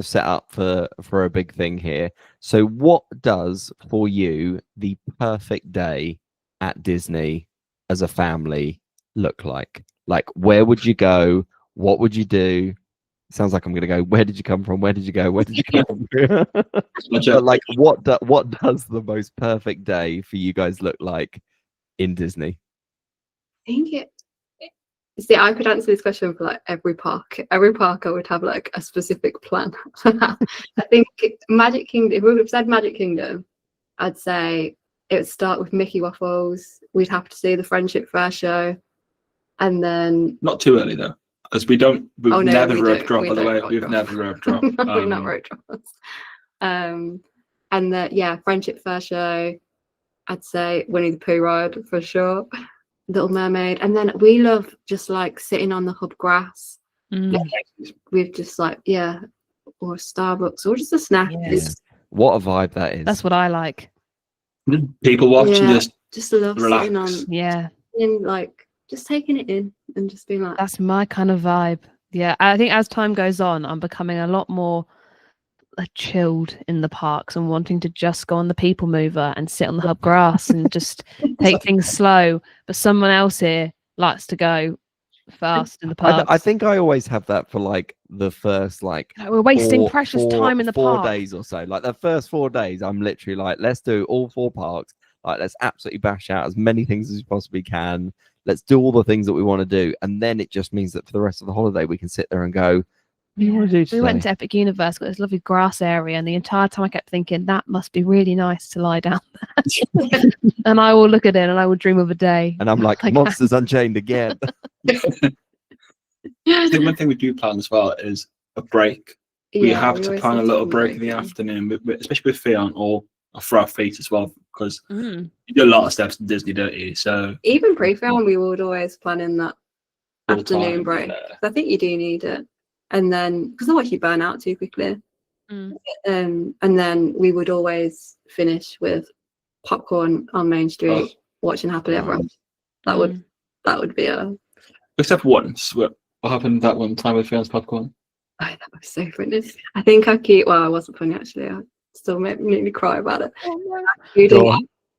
set up for a big thing here. So what does for you the perfect day at Disney as a family look like? Like, where would you go? What would you do? Sounds like I'm going to go, where did you come from? Where did you go? Where did you come from? But like, what does the most perfect day for you guys look like in Disney? I think see, I could answer this question for like every park. Every park I would have like a specific plan. I think Magic Kingdom, if we would have said Magic Kingdom, I'd say it would start with Mickey Waffles. We'd have to see the Friendship Fair show. And then... Not too early though. Because we've never rope drop, by the way. We've never rope drop. We're not rope drops. And the Friendship Fair show, I'd say Winnie the Pooh ride for sure. Little Mermaid. And then we love just like sitting on the hub grass. We've just like, or Starbucks or just a snack. Yes. What a vibe that is. That's what I like. People watching just love relax. sitting on. And like just taking it in and just being like, that's my kind of vibe. Yeah, I think as time goes on, I'm becoming a lot more chilled in the parks and wanting to just go on the people mover and sit on the hub grass and just take things slow. But someone else here likes to go fast in the parks. I think I always have that for like the first we're wasting precious time in the 4 park. days or so. Like the first 4 days, I'm literally like, let's do all 4 parks. Like, let's absolutely bash out as many things as we possibly can. Let's do all the things that we want to do. And then it just means that for the rest of the holiday, we can sit there and go, what do you want to do today? We went to Epic Universe, got this lovely grass area, and the entire time I kept thinking, that must be really nice to lie down there. And I will look at it and I will dream of a day. And I'm like, Monsters Unchained again. I think one thing we do plan as well is a break. We have to plan a little break in the afternoon, especially with Ffion or for our feet as well, because you do a lot of steps in Disney, don't you? So even pre-film, we would always plan in that afternoon break. I think you do need it, and then because otherwise you burn out too quickly. And then we would always finish with popcorn on Main Street, watching Happily Ever After. That would be a. Except once, what happened that one time with Fion's popcorn? Oh, that was so funny. I think I keep. Well, I wasn't funny actually. I still made me cry about it.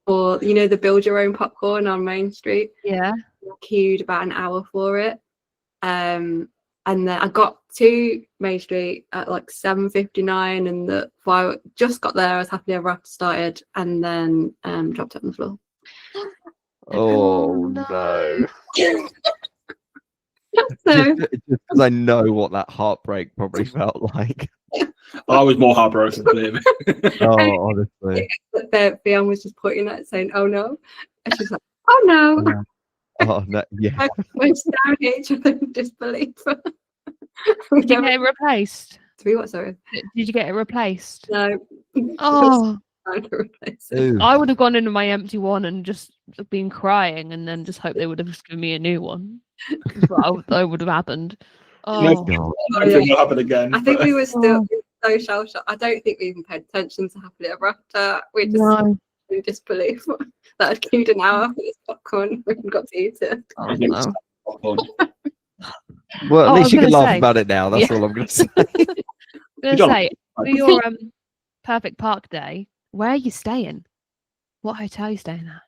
Or the build your own popcorn on Main Street. Yeah. I queued about an hour for it. And then I got to Main Street at like 7:59, and the fire just got there. I was Happily Ever After started, and then dropped it on the floor. Oh no. So, just because I know what that heartbreak probably felt like. I was more heartbroken, believe me. Oh, honestly. But Ffion was just pointing at it, saying, "Oh no," and she's like, "Oh no." Oh, no, yeah. I went down at each other in disbelief. Did you get it replaced? What? Sorry. Did you get it replaced? No. Oh, Trying to replace it. Ooh. I would have gone into my empty one and just been crying, and then just hoped they would have just given me a new one. That would have happened. Oh, God. I don't think it'll happen again. I think but- we were still so shell shocked. I don't think we even paid attention to happily ever after. We just no. in disbelief that had queued an hour for this popcorn. We got to eat it. Oh, I think no. it's- Well, at Oh, I least was you can gonna laugh say- about it now. That's Yeah. all I'm going to say. I'm You gonna don't- say for your perfect park day, where are you staying? What hotel are you staying at?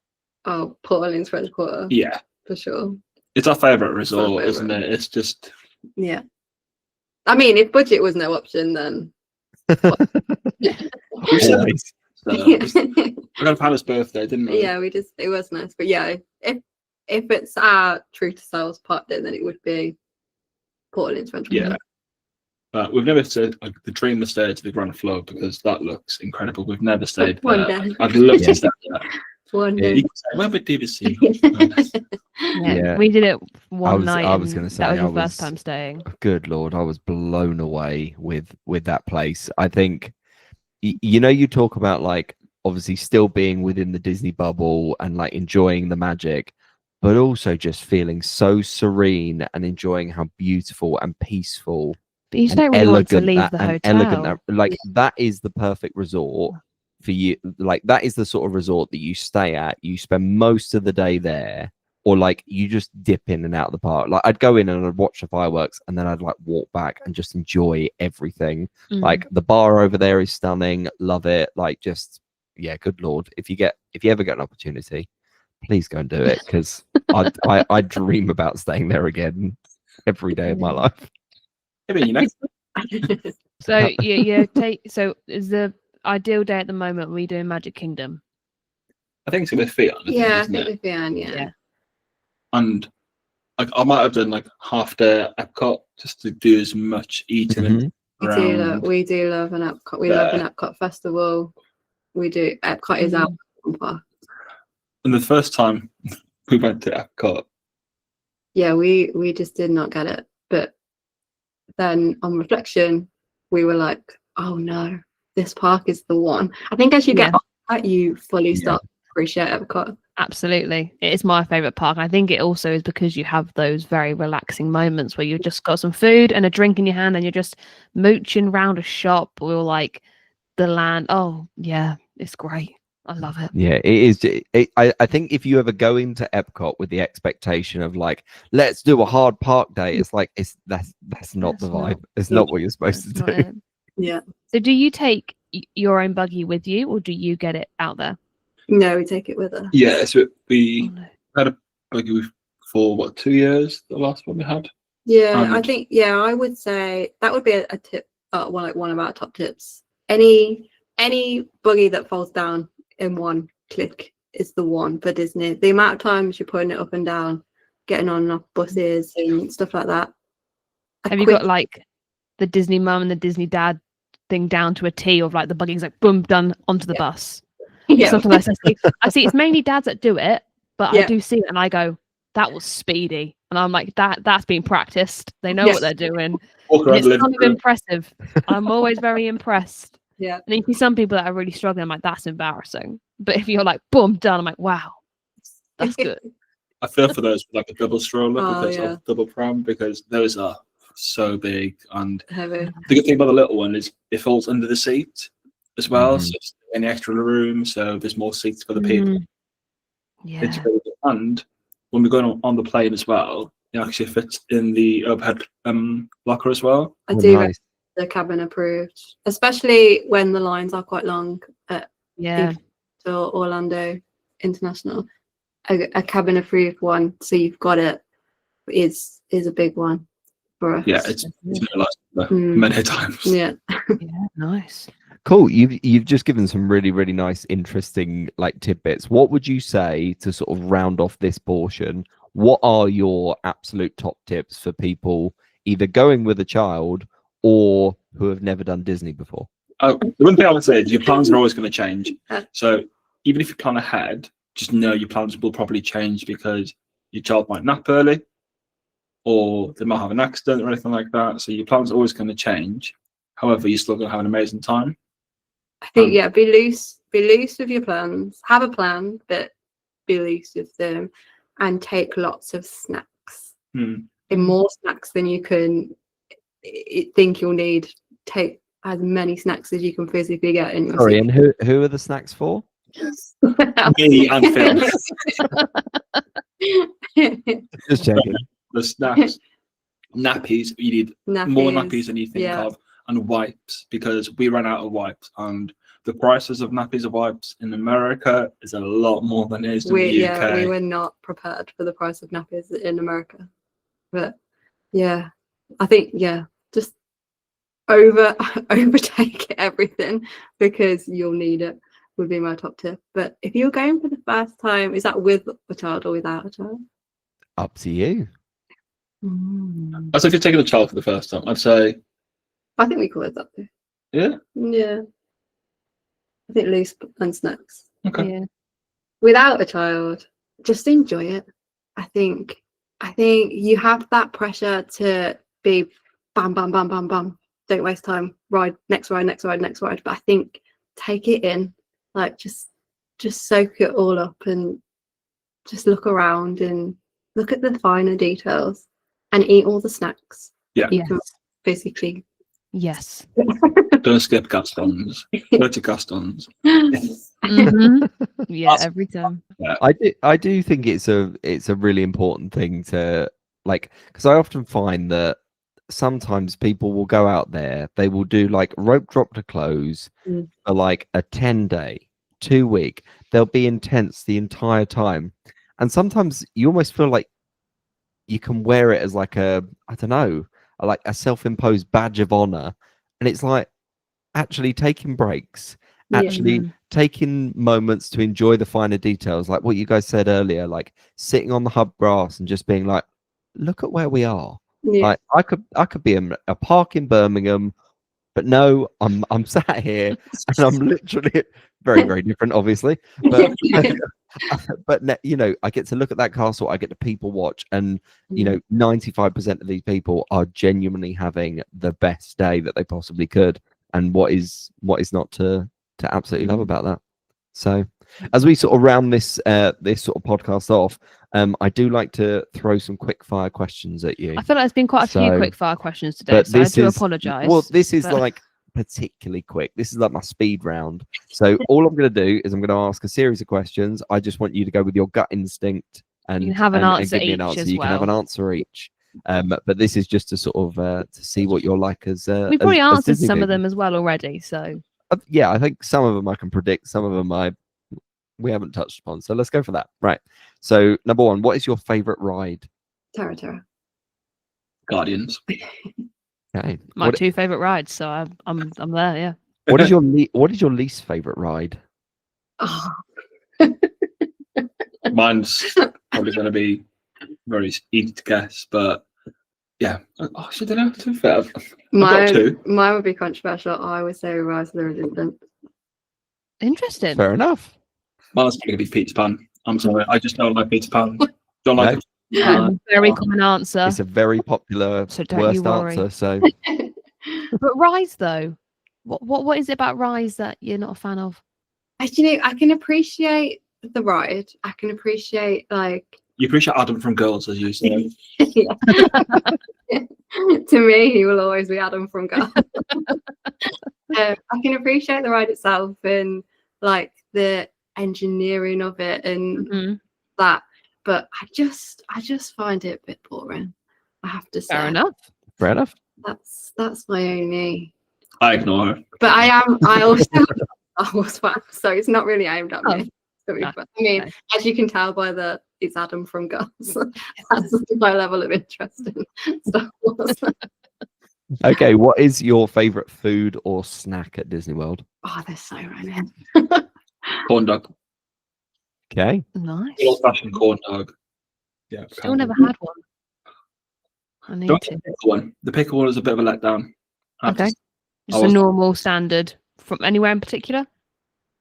Oh, Port Orleans French Quarter Yeah, for sure. it's our favourite our resort, isn't favourite. it? It's just Yeah. I mean, if budget was no option, then we said Always. we're going to Hannah's birthday, didn't we? yeah, it was nice. But yeah, if it's our true to sales part day, then it would be Port Orleans French Quarter. Yeah. But we've never stayed like the dream to stay to the Grand Flow because that looks incredible. We've never stayed One there. day. I'd love Yeah. to stay there. One Yeah, day. You can say, where would DVC? Yeah. We did it one night. I was and gonna say, that was I your was- first time staying. Good Lord, I was blown away with that place. I think, you talk about like obviously still being within the Disney bubble and like enjoying the magic, but also just feeling so serene and enjoying how beautiful and peaceful But you just and don't really want to elegant leave that, the and hotel. elegant that, like that is the perfect resort for you. Like that is the sort of resort that you stay at, you spend most of the day there, or like you just dip in and out of the park. Like I'd go in and I'd watch the fireworks and then I'd like walk back and just enjoy everything. Mm. Like the bar over there is stunning, love it. Like just yeah, good Lord, if you ever get an opportunity, please go and do it, because I dream about staying there again every day of my life. I mean, So you take. So is the ideal day at the moment? We doing Magic Kingdom. I think it's going to be Ffion. Yeah, I isn't think it? with Ffion, yeah. Yeah. And like I might have done like half day at Epcot just to do as much eating and around. We do love an Epcot. We love an Epcot festival. We do. Epcot is our park. And the first time we went to Epcot, Yeah, we just did not get it. But then on reflection, we were like, oh no, this park is the one. I think as you get older, you fully start to appreciate Epcot. Absolutely, it is my favorite park. I think it also is because you have those very relaxing moments where you've just got some food and a drink in your hand and you're just mooching round a shop or like the land. Oh yeah, it's great. I love it. Yeah, it is. I think if you ever go into Epcot with the expectation of like, let's do a hard park day, it's like that's not the vibe. It's not what you're supposed to That's not do. it. Yeah. So do you take your own buggy with you or do you get it out there? No, we take it with us. yeah, so we Oh, no. had a buggy for what 2 years. The last one we had. Yeah, I And- think I would say that would be a tip. One of our top tips. Any buggy that falls down in one click is the one for Disney. The amount of times you're putting it up and down, getting on and off buses and stuff like that. Have you got like the Disney mum and the Disney dad thing down to a T of like the buggy's like boom done onto the bus? Yeah. Sometimes I see it's mainly dads that do it, but I Yeah. do see it and I go, that was speedy. And I'm like, that's been practiced. They know Yes. what they're doing. Walk And around it's the kind living of room. impressive. I'm always very impressed. Yeah. And then you see some people that are really struggling. I'm like, that's embarrassing. But if you're like, boom, done, I'm like, wow, that's good. I feel for those with like a double stroller Oh, because yeah. of double pram because those are so big. And Heavy. the good thing about the little one is it falls under the seat as well. Mhm. So it's any extra room, so there's more seats for the people. Mm. Yeah. It's really good. And when we're going on the plane as well, it actually fits in the overhead locker as well. I Oh, do nice. recommend the cabin approved, especially when the lines are quite long Yeah. to Orlando International. A cabin approved one, so you've got it, is a big one for us. Yeah, it's realised Mm. many times. Yeah. Yeah. Nice. Cool. You've just given some really, really nice, interesting like tidbits. What would you say to sort of round off this portion? What are your absolute top tips for people either going with a child or who have never done Disney before? The one thing I would say is your plans are always going to change. So even if you plan ahead, just know your plans will probably change because your child might nap early, or they might have an accident or anything like that. So your plans are always going to change. However, you're still going to have an amazing time. I think be loose with your plans. Have a plan, but be loose with them, and take lots of snacks. And more snacks than you can think you'll need. Take as many snacks as you can physically get in your Sorry, and who are the snacks for? Me and Phil. Just checking. The snacks, nappies. You need more nappies than you think of, and wipes, because we ran out of wipes, and the prices of nappies and wipes in America is a lot more than it is in the UK. Yeah, we were not prepared for the price of nappies in America, but yeah, I think just overtake everything because you'll need it. Would be my top tip. But if you're going for the first time, is that with a child or without a child? Up to you. As if you're taking a child for the first time, I'd say. I think we call it that. Yeah. Yeah. I think loose and snacks. Okay. Yeah. Without a child, just enjoy it. I think you have that pressure to be bam, bam, bam, bam, bam. Don't waste time. Ride, next ride, next ride, next ride. But I think take it in. Like just soak it all up and just look around and look at the finer details and eat all the snacks. Yeah. You can physically. Yes. Don't skip Gaston's. Go to Gaston's. Yeah, every time. Yeah. I do think it's a really important thing to, like, because I often find that sometimes people will go out there, they will do like rope drop to close for like a 10-day, 2-week. They'll be intense the entire time, and sometimes you almost feel like you can wear it as like a, I don't know, like a self-imposed badge of honor. And it's like actually taking breaks, actually taking moments to enjoy the finer details, like what you guys said earlier, like sitting on the hub grass and just being like, look at where we are. Like I could be in a park in Birmingham, but no, I'm sat here and I'm literally very, very different, obviously. But but you know, I get to look at that castle, I get to people watch, and you know, 95% of these people are genuinely having the best day that they possibly could. And what is not to absolutely love about that? So as we sort of round this this sort of podcast off, I do like to throw some quick fire questions at you. I feel like there's been quite a few quick fire questions today, but so I do apologise. Well, this is like particularly quick. This is like my speed round. So all I'm going to do is I'm going to ask a series of questions. I just want you to go with your gut instinct and you can have an answer and give me an each answer. as You can have an answer each. But this is just to sort of to see what you're like as we probably as answered Disney some of people. them as well already. So Yeah, I think some of them I can predict. Some of them we haven't touched upon. So let's go for that. Right. So number one, what is your favorite ride? Terra. Guardians. Okay. my two favourite rides. So I'm there. Yeah. What is your least favorite ride? Oh. Mine's probably going to be very easy to guess, but yeah. Oh, I don't know. To be fair, I've got two. Mine would be controversial. I would say Rise of the Resistance. Interesting. Fair enough. Mine's going to be Peter Pan. I'm sorry, I just don't like Peter Pan. Don't like No. Very common answer. It's a very popular So don't you worst worry. answer. So But Rise though, what is it about Rise that you're not a fan of? Actually, I can appreciate the ride. I can appreciate like. You appreciate Adam from Girls, as you say. Yeah. To me, he will always be Adam from Girls. I can appreciate the ride itself and like the engineering of it and that, but I just find it a bit boring. I have to say. Fair enough. fair enough. That's my only. I ignore her. But I also I was fan, so it's not really aimed at me. No, I mean, as you can tell by it's Adam from Girls. That's my level of interest in Star Wars. Okay, what is your favorite food or snack at Disney World? Oh, there's so many. Corn dog. Nice. Okay. Good old-fashioned corn dog. Yeah. Still never had one. I need Don't to. get the pickle one. The pickle one is a bit of a letdown. Okay. Just a was- normal standard from anywhere in particular?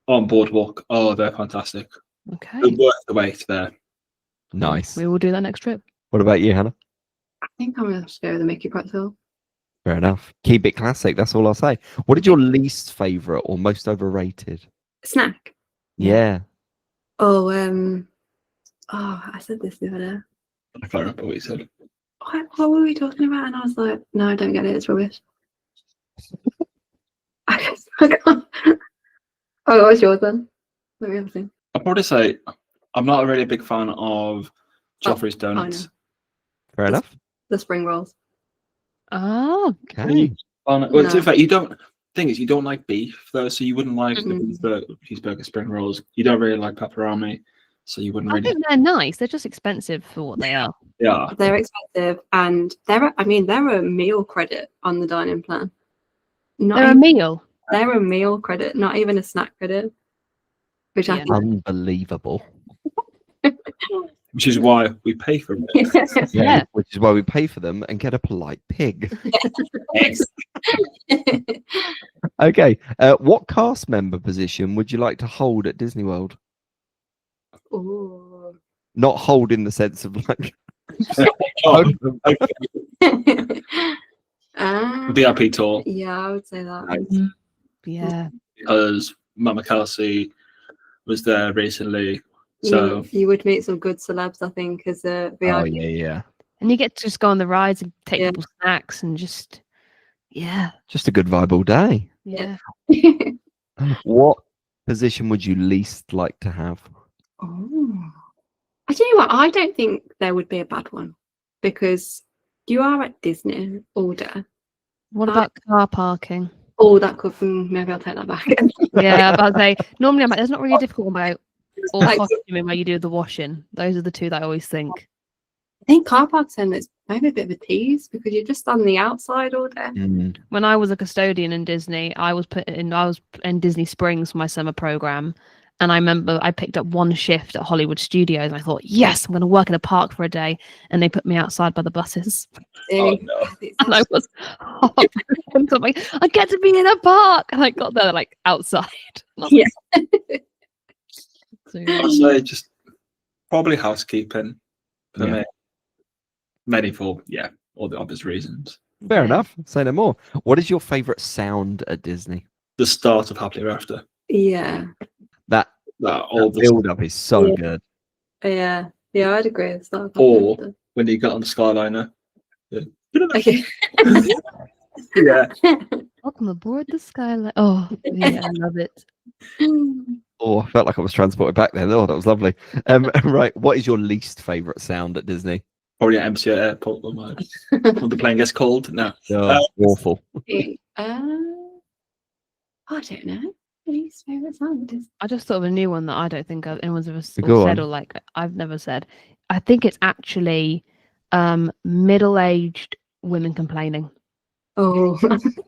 On Boardwalk. Oh, they're fantastic. Okay. They're worth the wait there. Nice. We will do that next trip. What about you, Hannah? I think I'm gonna have to go with the Mickey pretzel. Fair enough. Keep it classic. That's all I'll say. What is your least favorite or most overrated? Snack. Yeah. Oh, I said this the other day. I can't remember what you said. What were we talking about? And I was like, no, I don't get it. It's rubbish. I can't. Oh, what was yours then? Let me have a think. I'd probably say I'm not really a big fan of Joffrey's I donuts. know. Fair enough. The spring rolls. Oh, Okay. Well, to No. be fair, you don't. Thing is, you don't like beef though, so you wouldn't like Mm-mm. the cheeseburger spring rolls. You don't really like pepperoni, so you wouldn't I really. think they're nice. They're just expensive for what they are. Yeah, They're expensive, and they're a meal credit on the dining plan. Not They're a even, meal. they're a meal credit, not even a snack credit. Which I Yeah. think. Unbelievable. which is why we pay for it. Yeah. Which is why we pay for them and get a polite pig. Okay. What cast member position would you like to hold at Disney World? Ooh. Not hold in the sense of like. Oh, VIP. VIP tour Yeah, I would say that. Yeah. because Mama Kelsey was there recently. So You would meet some good celebs, I think, as a VIP. Oh yeah. And you get to just go on the rides and take Yeah. people's snacks and just, yeah. Just a good vibe all day. Yeah. What position would you least like to have? Oh. I tell you what, I don't think there would be a bad one because you are at Disney all day. What about car parking? Oh, that could maybe I'll take that back. Yeah, but I'd say normally I'm like, there's not really a difficult one about or Like- costuming where you do the washing. Those are the two that I always think. I think car parking is maybe a bit of a tease because you're just on the outside all day. Mm. When I was a custodian in Disney, I was in Disney Springs for my summer program. And I remember I picked up one shift at Hollywood Studios and I thought, yes, I'm going to work in a park for a day. And they put me outside by the buses. oh, no. I think And I that's- was heartbroken. So I'm like, I get to be in a park. And I got there like outside. And I was Yeah. like, so, yeah. I'd say just probably housekeeping for Yeah. me. Many for all the obvious reasons. Fair Yeah. enough. Say no more. What is your favourite sound at Disney? The start of Happily Ever After. Yeah. That All the build up is so Yeah. good. Yeah. Yeah, I'd agree with that. Or- when you got on the Skyliner. Yeah. Okay. Yeah. Welcome aboard the Skyline. Oh, yeah, I love it. Oh, I felt like I was transported back then. Oh, that was lovely. Right. What is your least favourite sound at Disney? Probably at MCA Airport when the plane gets cold. No. Awful. I don't know. Least favourite sound is I just thought of a new one that I don't think anyone's ever Go said on. or like I've never said. I think it's actually middle-aged women complaining oh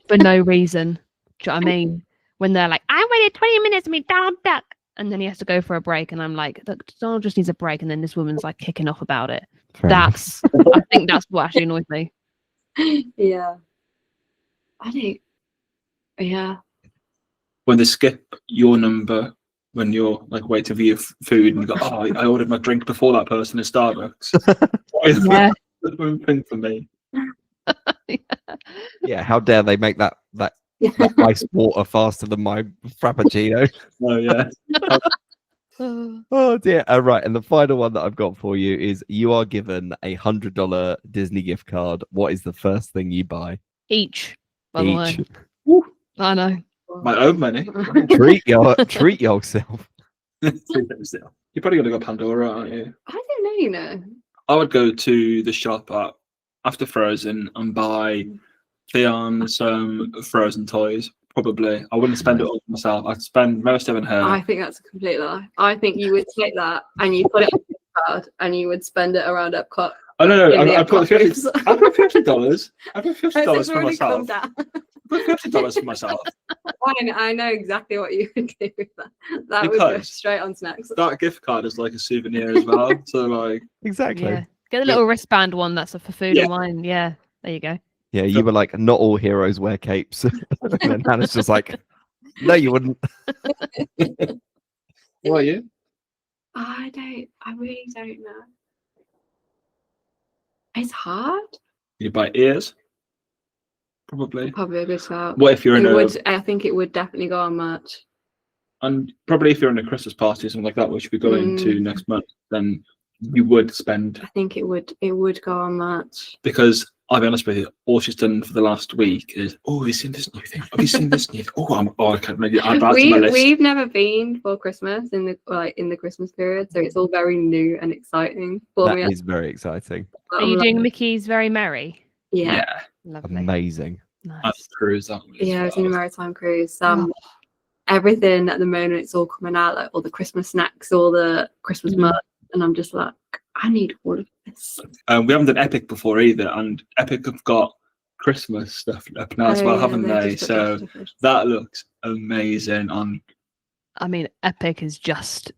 for no reason. Do you know what I mean? When they're like, I waited 20 minutes to meet Donald Duck. And then he has to go for a break. And I'm like, look, Donald just needs a break. And then this woman's like kicking off about it. Fair enough. I think that's what actually annoys me. yeah. I don't. Yeah. When they skip your number when you're like waiting for your food and you go, oh, I ordered my drink before that person in Starbucks. Yeah. That's one thing for me. Yeah. How dare they make that Yeah. ice water faster than my frappuccino? Oh yeah. Oh dear. Right. And the final one that I've got for you is you are given $100 Disney gift card. What is the first thing you buy? Each, by the way. Each. I know. My own money. treat yourself. You're probably gonna go Pandora, aren't you? I don't know, you know. I would go to the shop after Frozen and buy Ffion some Frozen toys. Probably. I wouldn't spend it all myself. I'd spend most of it on her. I think that's a complete lie. I think you would take that and you put it on your card and you would spend it around Epcot. Oh no! in the I put Epcot $50. I put $50. I put $50 for It's already come myself. down. I put $50 for myself. I know exactly what you would do with that. That would go Because straight on snacks. That gift card is like a souvenir as well. So like, Exactly. Yeah. Get the little wristband one that's for food Yeah. and wine. Yeah. There you go. Yeah, you were like, not all heroes wear capes. And then Hannah's just like, no, you wouldn't. What are you? I really don't know. It's hard. You buy ears? Probably. Probably a good shout. What if you're in I think it would definitely go on merch. And probably if you're in a Christmas party or something like that, which we're going to next month, then you would spend. I think it would go on merch. Because I'll be honest with you, all she's done for the last week is, have you seen this new thing? Have you seen this new thing? I can't maybe add that to my list. We've never been for Christmas in the Christmas period, so it's all very new and exciting for me. That is very exciting. Are you doing Mickey's Very Merry? Yeah. Lovely. Amazing. Nice. Cruise that was. Yeah, it's in a maritime cruise. Everything at the moment, it's all coming out, like all the Christmas snacks, all the Christmas merch, and I'm just like, I need all of this. We haven't done Epic before either, and Epic have got Christmas stuff up now as well, haven't they? So that looks amazing. I mean, Epic is just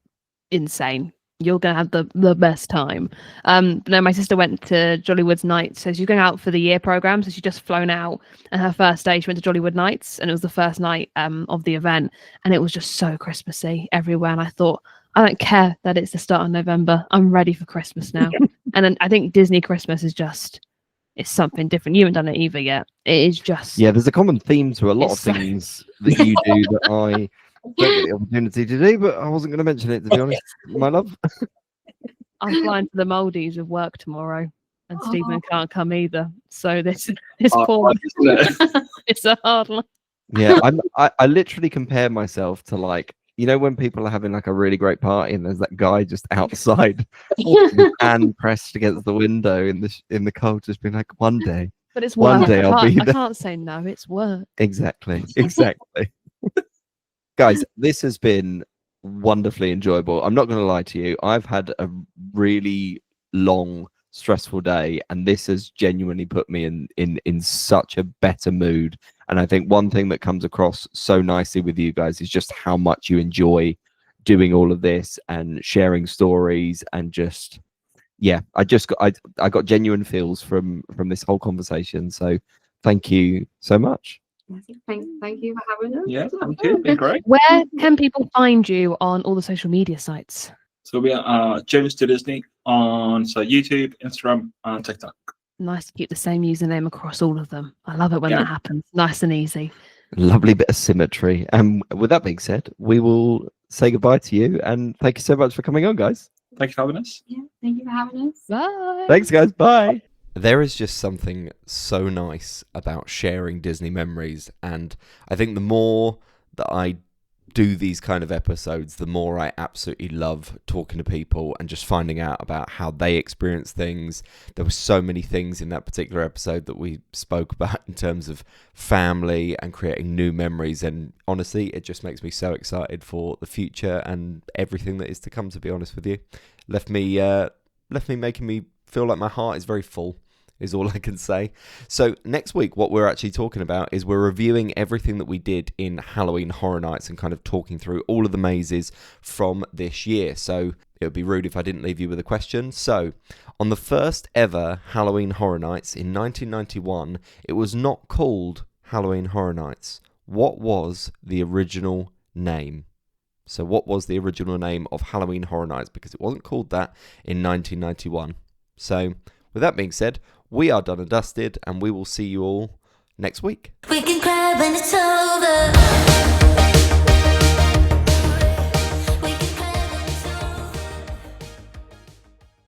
insane. You're going to have the best time. No, my sister went to Jollywood's Nights. So she's going out for the year program. So she's just flown out. And her first day, she went to Jollywood Nights. And it was the first night of the event. And it was just so Christmassy everywhere. And I thought, I don't care that it's the start of November. I'm ready for Christmas now. And then I think Disney Christmas is it's something different. You haven't done it either yet. It is just... Yeah, there's a common theme to a lot of things that you do that I... don't get the opportunity to do, but I wasn't going to mention it, to be honest, my love. I'm flying to the Maldives with work tomorrow, and Stephen can't come either. So this poor, it's a hard one. Yeah, I literally compare myself to, like, you know, when people are having like a really great party and there's that guy just outside and pressed against the window in the cold, just being like, one day. But it's work. One day I'll be there. I can't say no. It's work. Exactly. Guys, this has been wonderfully enjoyable. I'm not going to lie to you. I've had a really long, stressful day, and this has genuinely put me in such a better mood. And I think one thing that comes across so nicely with you guys is just how much you enjoy doing all of this and sharing stories, and just, yeah, I got genuine feels from this whole conversation. So thank you so much. Thank you for having us. Yeah, thank you. Been great. Where can people find you on all the social media sites? So we are JonesDoDisney on YouTube, Instagram, and TikTok. Nice to keep the same username across all of them. I love it when that happens. Nice and easy. Lovely bit of symmetry. And with that being said, we will say goodbye to you, and thank you so much for coming on, guys. Thank you for having us. Yeah, thank you for having us. Bye. Thanks, guys. Bye. There is just something so nice about sharing Disney memories, and I think the more that I do these kind of episodes, the more I absolutely love talking to people and just finding out about how they experience things. There were so many things in that particular episode that we spoke about in terms of family and creating new memories, and honestly, it just makes me so excited for the future and everything that is to come, to be honest with you. Left me making me feel like my heart is very full, is all I can say. So next week, what we're actually talking about is we're reviewing everything that we did in Halloween Horror Nights and kind of talking through all of the mazes from this year. So it would be rude if I didn't leave you with a question. So on the first ever Halloween Horror Nights in 1991, it was not called Halloween Horror Nights. What was the original name? So what was the original name of Halloween Horror Nights? Because it wasn't called that in 1991. So with that being said, we are done and dusted, and we will see you all next week. We can cry when it's over.